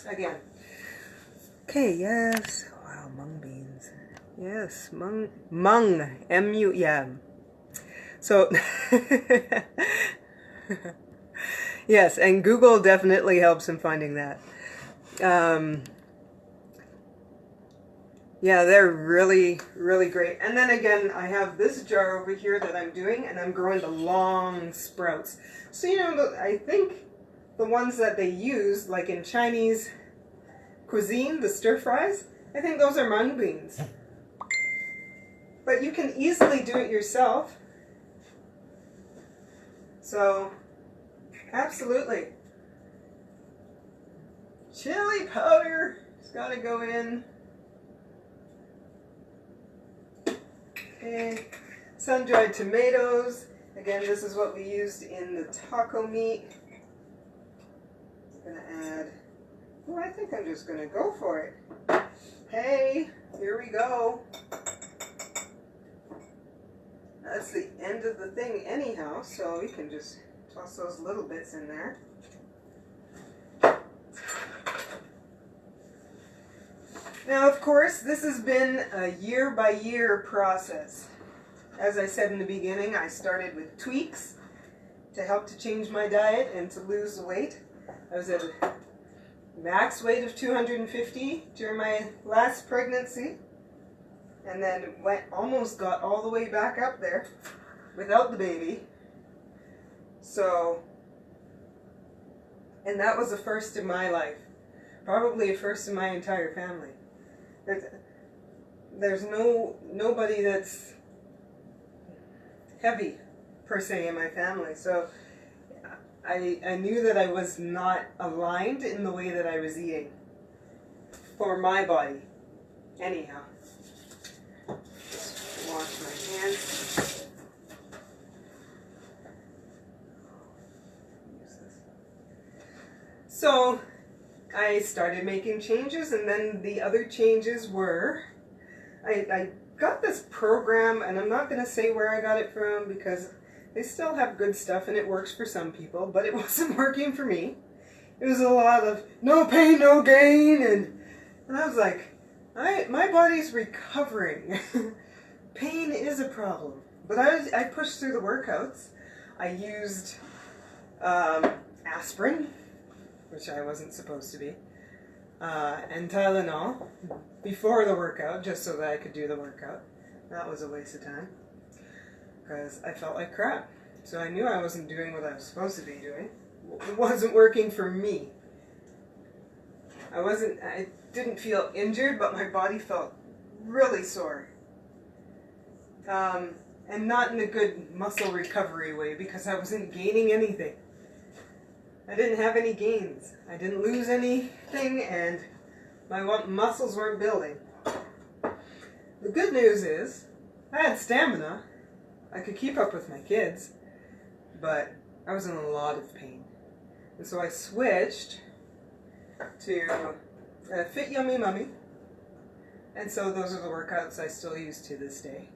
again. Okay, yes. Wow, mung beans. Yes, mung, M-U, yeah. So, yes, and Google definitely helps in finding that. Yeah, they're really, really great. And then again, I have this jar over here that I'm doing, and I'm growing the long sprouts. So, you know, I think the ones that they use, like in Chinese cuisine, the stir fries, I think those are mung beans. But you can easily do it yourself. So, absolutely. Chili powder has got to go in. Okay, sun-dried tomatoes. Again, this is what we used in the taco meat. I'm gonna add, oh, I think I'm just gonna go for it. Hey, here we go. That's the end of the thing anyhow, so we can just toss those little bits in there. Now, of course, this has been a year-by-year process. As I said in the beginning, I started with tweaks to help to change my diet and to lose the weight. I was at a max weight of 250 during my last pregnancy, and then almost got all the way back up there without the baby. So, and that was a first in my life. Probably a first in my entire family. There's nobody that's heavy, per se, in my family. So I knew that I was not aligned in the way that I was eating for my body. Anyhow, just wash my hands. So I started making changes, and then the other changes were, I got this program, and I'm not going to say where I got it from because they still have good stuff and it works for some people, but it wasn't working for me. It was a lot of no pain, no gain, and I was like, my body's recovering. Pain is a problem, but I pushed through the workouts. I used aspirin, which I wasn't supposed to be, and Tylenol before the workout, just so that I could do the workout. That was a waste of time, because I felt like crap. So I knew I wasn't doing what I was supposed to be doing. It wasn't working for me. I didn't feel injured, but my body felt really sore. And not in a good muscle recovery way, because I wasn't gaining anything. I didn't have any gains. I didn't lose anything, and my muscles weren't building. The good news is, I had stamina. I could keep up with my kids, but I was in a lot of pain. And so I switched to Fit Yummy Mummy. And so those are the workouts I still use to this day.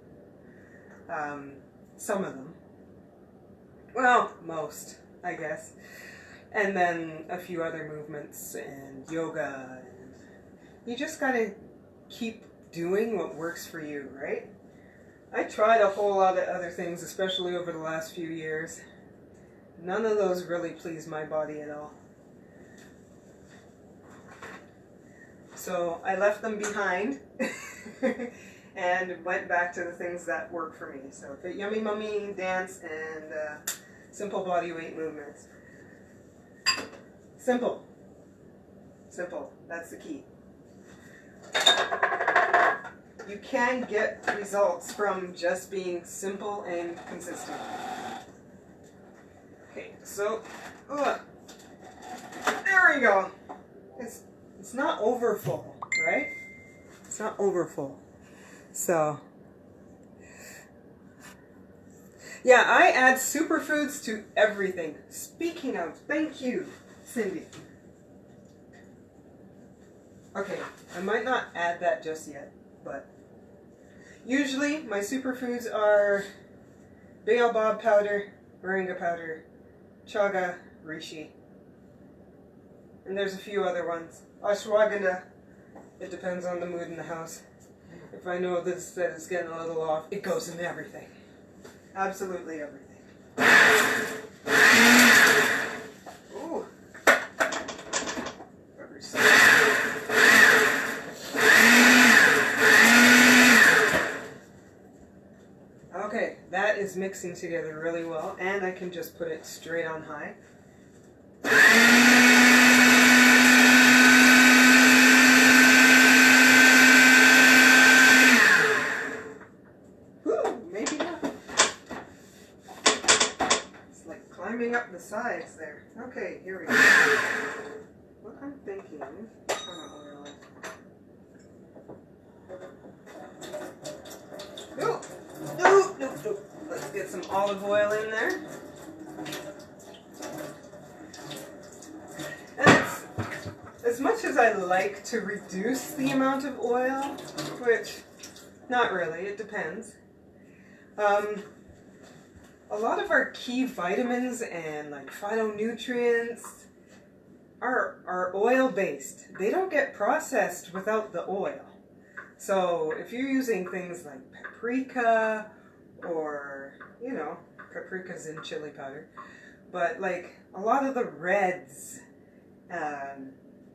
Some of them. Well, most, I guess. And then a few other movements and yoga. And you just gotta keep doing what works for you, right? I tried a whole lot of other things, especially over the last few years. None of those really pleased my body at all. So I left them behind and went back to the things that work for me. So Fit Yummy Mummy, dance, and simple body weight movements. Simple. Simple. That's the key. You can get results from just being simple and consistent. Okay, so there we go. It's not over full, right? It's not over full. So, yeah, I add superfoods to everything. Speaking of, thank you, Cindy. Okay, I might not add that just yet, but usually my superfoods are baobab powder, moringa powder, chaga, reishi, and there's a few other ones. Ashwagandha, it depends on the mood in the house. If I know this that it's getting a little off, it goes in everything. Absolutely everything. Ooh. Okay, that is mixing together really well, and I can just put it straight on high. Maybe not. It's like climbing up the sides there. Okay, here we go. What I'm thinking, oil it. No, no, no, no. Let's get some olive oil in there. And as much as I like to reduce the amount of oil, which not really, it depends. A lot of our key vitamins and like phytonutrients are oil-based. They don't get processed without the oil. So if you're using things like paprika or, you know, paprika's in chili powder, but like a lot of the reds,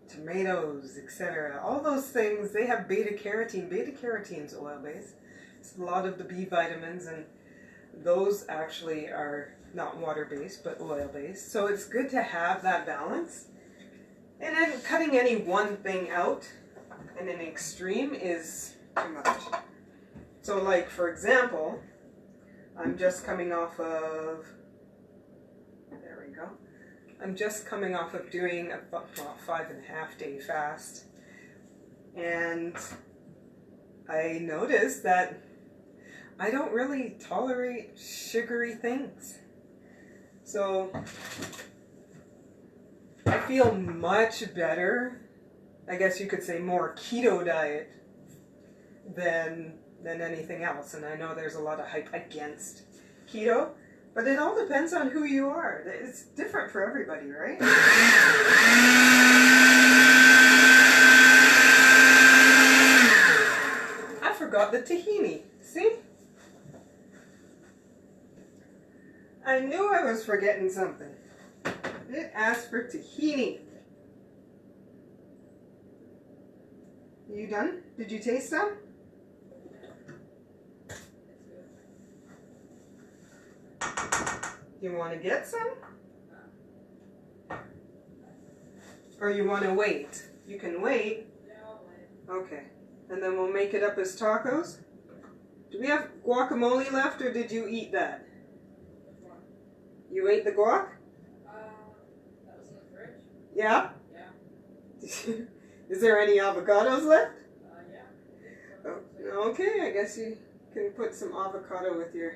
tomatoes, etc., all those things, they have beta carotene. Beta carotene's oil-based. It's a lot of the B vitamins, and those actually are not water-based, but oil-based. So it's good to have that balance. And then cutting any one thing out in an extreme is too much. So like, for example, I'm just coming off of, there we go. I'm just coming off of doing a 5.5 day fast. And I noticed that I don't really tolerate sugary things. So I feel much better, I guess you could say more keto diet than anything else. And I know there's a lot of hype against keto, but it all depends on who you are. It's different for everybody, right? I forgot the tahini. See? I knew I was forgetting something. It asked for tahini. You done? Did you taste some? You want to get some? Or you want to wait? You can wait. Okay. And then we'll make it up as tacos. Do we have guacamole left, or did you eat that? You ate the guac? That was in the fridge. Yeah? Yeah. Is there any avocados left? Yeah. Oh, okay, I guess you can put some avocado with your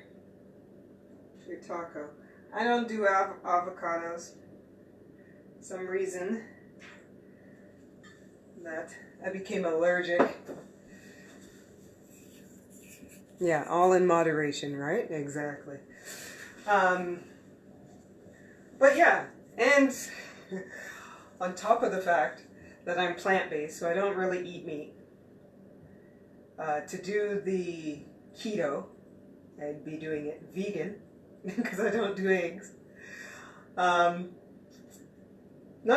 taco. I don't do avocados. Some reason that I became allergic. Yeah, all in moderation, right? Exactly. But yeah, and on top of the fact that I'm plant-based, so I don't really eat meat, to do the keto, I'd be doing it vegan, because I don't do eggs. Not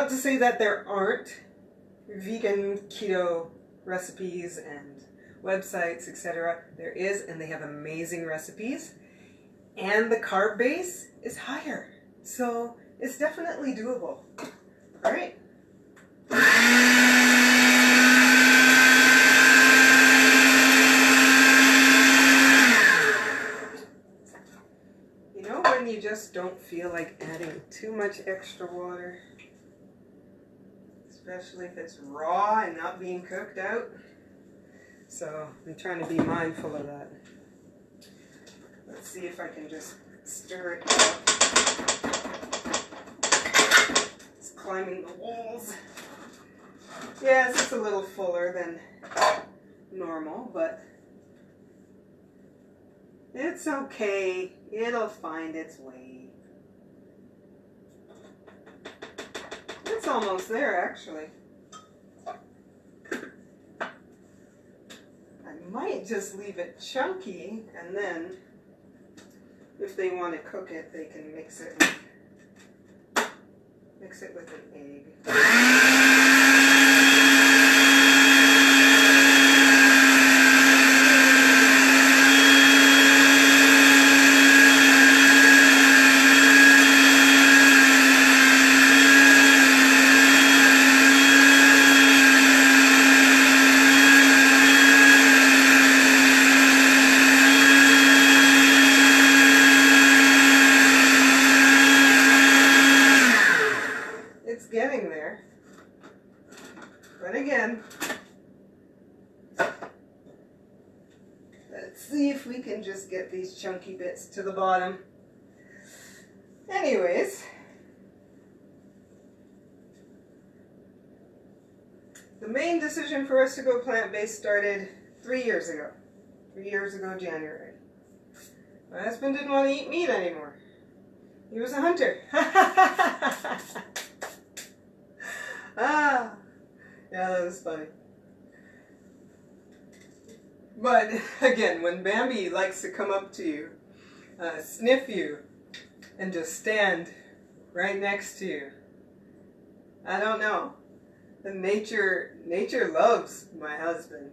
to say that there aren't vegan keto recipes and websites, etc. There is, and they have amazing recipes. And the carb base is higher. So it's definitely doable. All right. You know when you just don't feel like adding too much extra water? Especially if it's raw and not being cooked out? So I'm trying to be mindful of that. Let's see if I can just stir it up. It's climbing the walls. Yes, it's a little fuller than normal, but it's okay. It'll find its way. It's almost there, actually. I might just leave it chunky, and then if they want to cook it, they can mix it with an egg. Getting there. But again, let's see if we can just get these chunky bits to the bottom. Anyways, the main decision for us to go plant-based started 3 years ago. 3 years ago, January. My husband didn't want to eat meat anymore. He was a hunter. Ah, yeah, that was funny. But again, when Bambi likes to come up to you, sniff you, and just stand right next to you, I don't know. The nature loves my husband.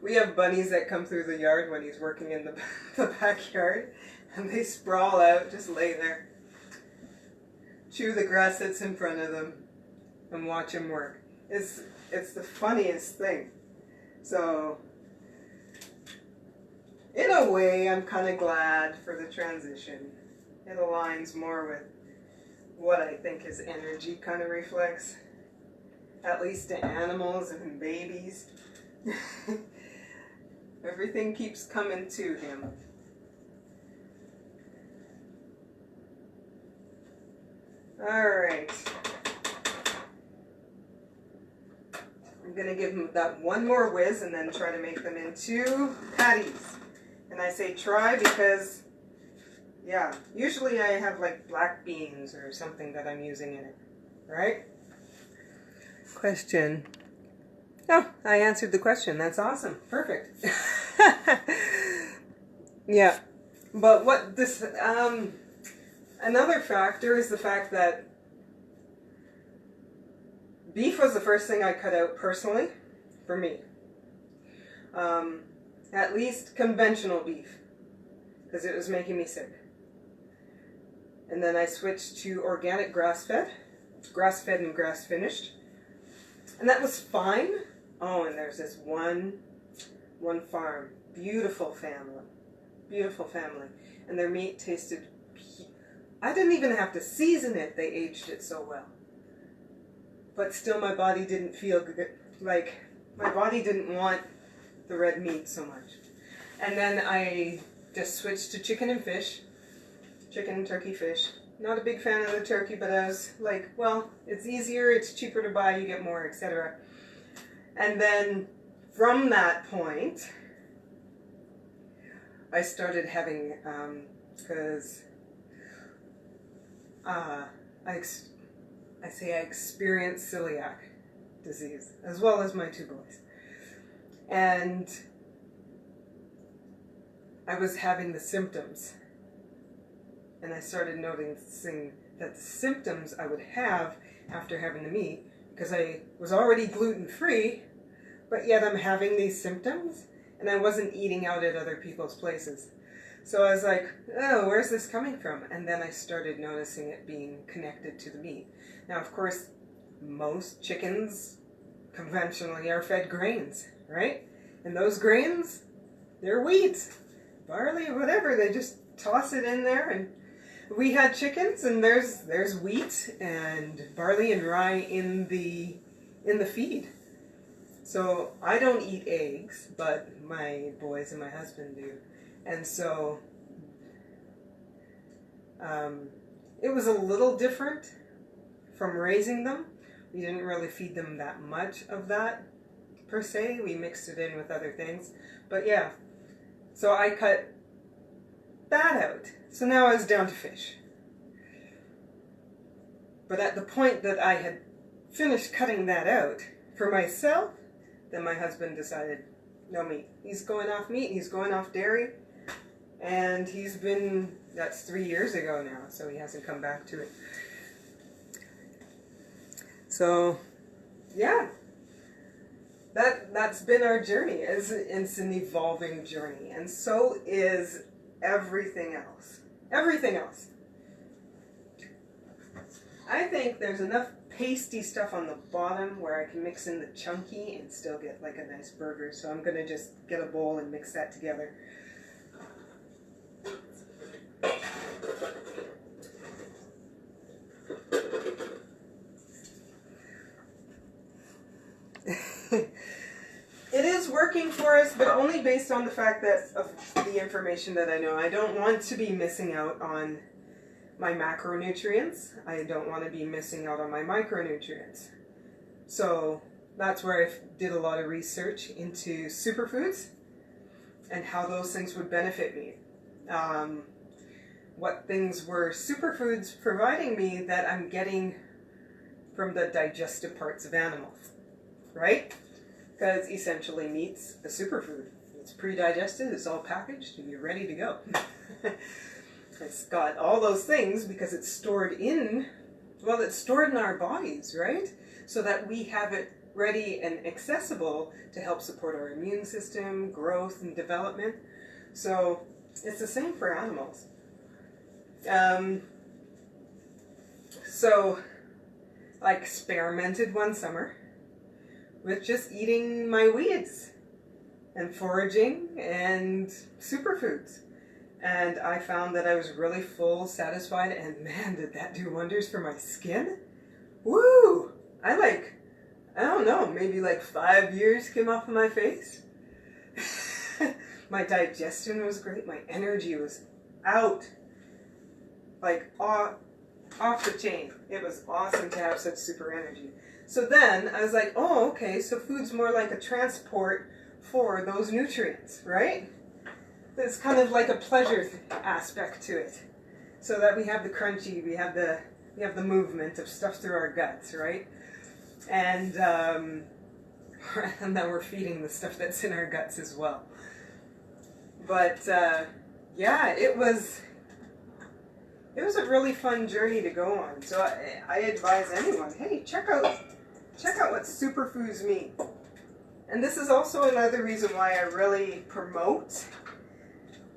We have bunnies that come through the yard when he's working in the backyard, and they sprawl out, just lay there, chew the grass that's in front of them, and watch him work. It's the funniest thing. So, in a way, I'm kind of glad for the transition. It aligns more with what I think his energy kind of reflects, at least to animals and babies. Everything keeps coming to him. Alright. I'm going to give them that one more whiz and then try to make them into patties. And I say try because, yeah, usually I have like black beans or something that I'm using in it. Right? Question. Oh, I answered the question. That's awesome. Perfect. Yeah. But what this, another factor is the fact that beef was the first thing I cut out personally for me. At least conventional beef, because it was making me sick. And then I switched to organic grass-fed and grass-finished. And that was fine. Oh, and there's this one farm. Beautiful family. Beautiful family. And their meat tasted... I didn't even have to season it. They aged it so well. But still my body didn't feel good. Like, my body didn't want the red meat so much. And then I just switched to chicken and fish. Chicken and turkey fish. Not a big fan of the turkey, but I was like, well, it's easier, it's cheaper to buy, you get more, etc. And then from that point, I started having, because I experienced celiac disease, as well as my 2 boys. And I was having the symptoms. And I started noticing that the symptoms I would have after having the meat, because I was already gluten-free, but yet I'm having these symptoms, and I wasn't eating out at other people's places. So I was like, oh, where's this coming from? And then I started noticing it being connected to the meat. Now, of course, most chickens conventionally are fed grains, right? And those grains, they're wheat, barley, whatever. They just toss it in there, and we had chickens, and there's wheat and barley and rye in the feed. So I don't eat eggs, but my boys and my husband do. And so it was a little different from raising them. We didn't really feed them that much of that per se. We mixed it in with other things. But yeah, so I cut that out. So now I was down to fish. But at the point that I had finished cutting that out for myself, then my husband decided, no meat. He's going off meat, he's going off dairy, and that's 3 years ago now, so he hasn't come back to it. So, yeah, that's been our journey. It's an evolving journey, and so is everything else. Everything else. I think there's enough pasty stuff on the bottom where I can mix in the chunky and still get like a nice burger. So I'm going to just get a bowl and mix that together. It is working for us, but only based on the fact that of the information that I know. I don't want to be missing out on my macronutrients. I don't want to be missing out on my micronutrients. So that's where I did a lot of research into superfoods and how those things would benefit me. What things were superfoods providing me that I'm getting from the digestive parts of animals, right? Because essentially meat's a superfood. It's pre-digested, it's all packaged, and you're ready to go. It's got all those things because it's stored in our bodies, right? So that we have it ready and accessible to help support our immune system, growth, and development. So it's the same for animals. So I experimented one summer with just eating my weeds and foraging and superfoods. And I found that I was really full, satisfied, and man, did that do wonders for my skin. Woo! I don't know, maybe like 5 years came off of my face. My digestion was great, my energy was out. Like off the chain. It was awesome to have such super energy. So then I was like, oh, okay, so food's more like a transport for those nutrients, right? It's kind of like a pleasure aspect to it, so that we have the crunchy, we have the movement of stuff through our guts, right? And and then we're feeding the stuff that's in our guts as well. But yeah, it was a really fun journey to go on. So I advise anyone, hey, check out what superfoods mean. And this is also another reason why I really promote.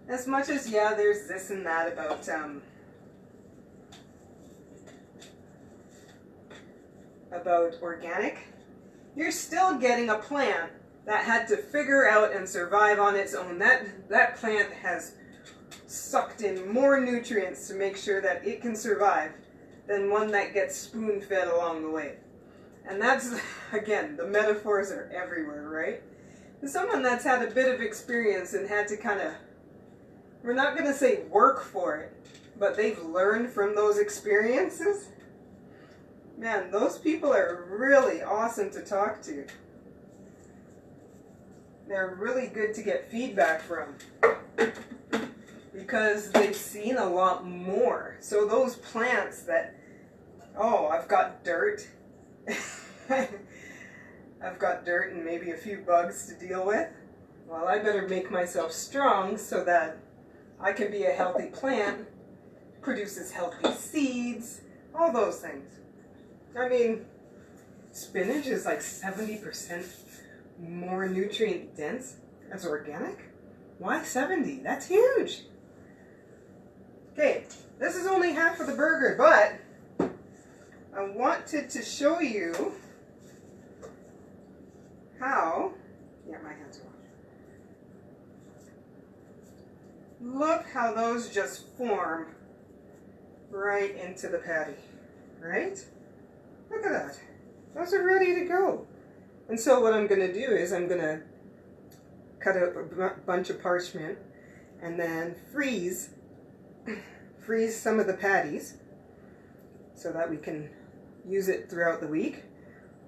As much as, yeah, there's this and that about organic, you're still getting a plant that had to figure out and survive on its own. That plant has sucked in more nutrients to make sure that it can survive than one that gets spoon-fed along the way. And that's, again, the metaphors are everywhere, right? And someone that's had a bit of experience and had to kind of, we're not going to say work for it, but they've learned from those experiences. Man, those people are really awesome to talk to. They're really good to get feedback from because they've seen a lot more. So those plants that, oh, I've got dirt. I've got dirt and maybe a few bugs to deal with. Well, I better make myself strong so that I can be a healthy plant, produces healthy seeds, all those things. I mean, spinach is like 70% more nutrient dense as organic. Why 70? That's huge. Okay, this is only half of the burger, but I wanted to show you how, yeah, my hands are washed. Look how those just form right into the patty, right? Look at that. Those are ready to go. And so what I'm going to do is I'm going to cut out a bunch of parchment and then freeze some of the patties so that we can use it throughout the week.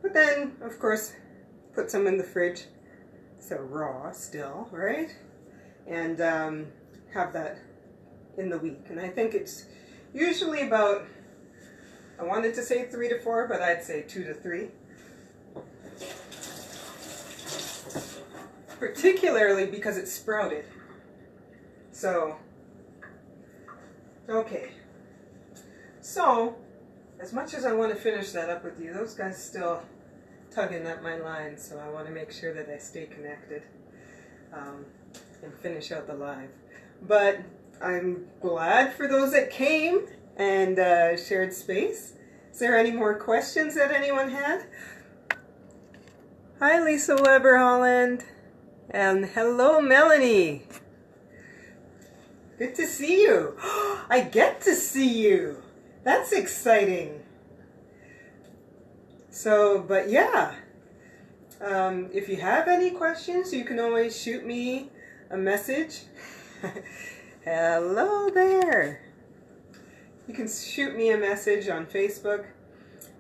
But then, of course, put some in the fridge, so raw still, right? And have that in the week. And I think it's usually about, I wanted to say 3 to 4, but I'd say 2 to 3. Particularly because it's sprouted. So, okay. So, as much as I want to finish that up with you, those guys still tugging at my line, so I want to make sure that I stay connected and finish out the live. But I'm glad for those that came and shared space. Is there any more questions that anyone had? Hi, Lisa Weber Holland. And hello, Melanie. Good to see you. I get to see you. That's exciting. So, but yeah, if you have any questions, you can always shoot me a message. Hello there. You can shoot me a message on Facebook.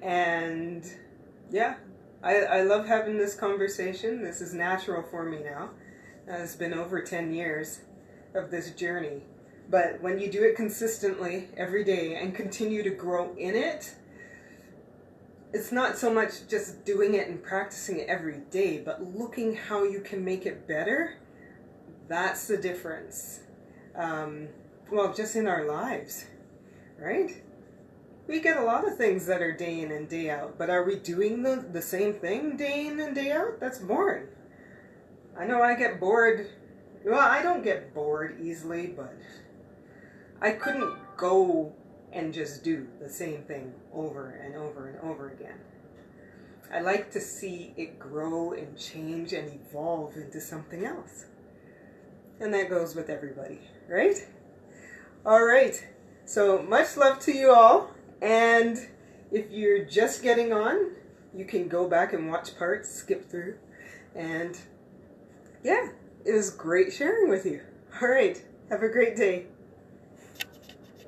And yeah, I love having this conversation. This is natural for me now. It's been over 10 years of this journey. But when you do it consistently every day and continue to grow in it, it's not so much just doing it and practicing it every day, but looking how you can make it better. That's the difference. Well, just in our lives, right? We get a lot of things that are day in and day out, but are we doing the same thing day in and day out? That's boring. I know I get bored. Well, I don't get bored easily, but I couldn't go and just do the same thing over and over and over again. I like to see it grow and change and evolve into something else. And that goes with everybody, right? All right. So much love to you all. And if you're just getting on, you can go back and watch parts, skip through. And yeah, it was great sharing with you. All right. Have a great day.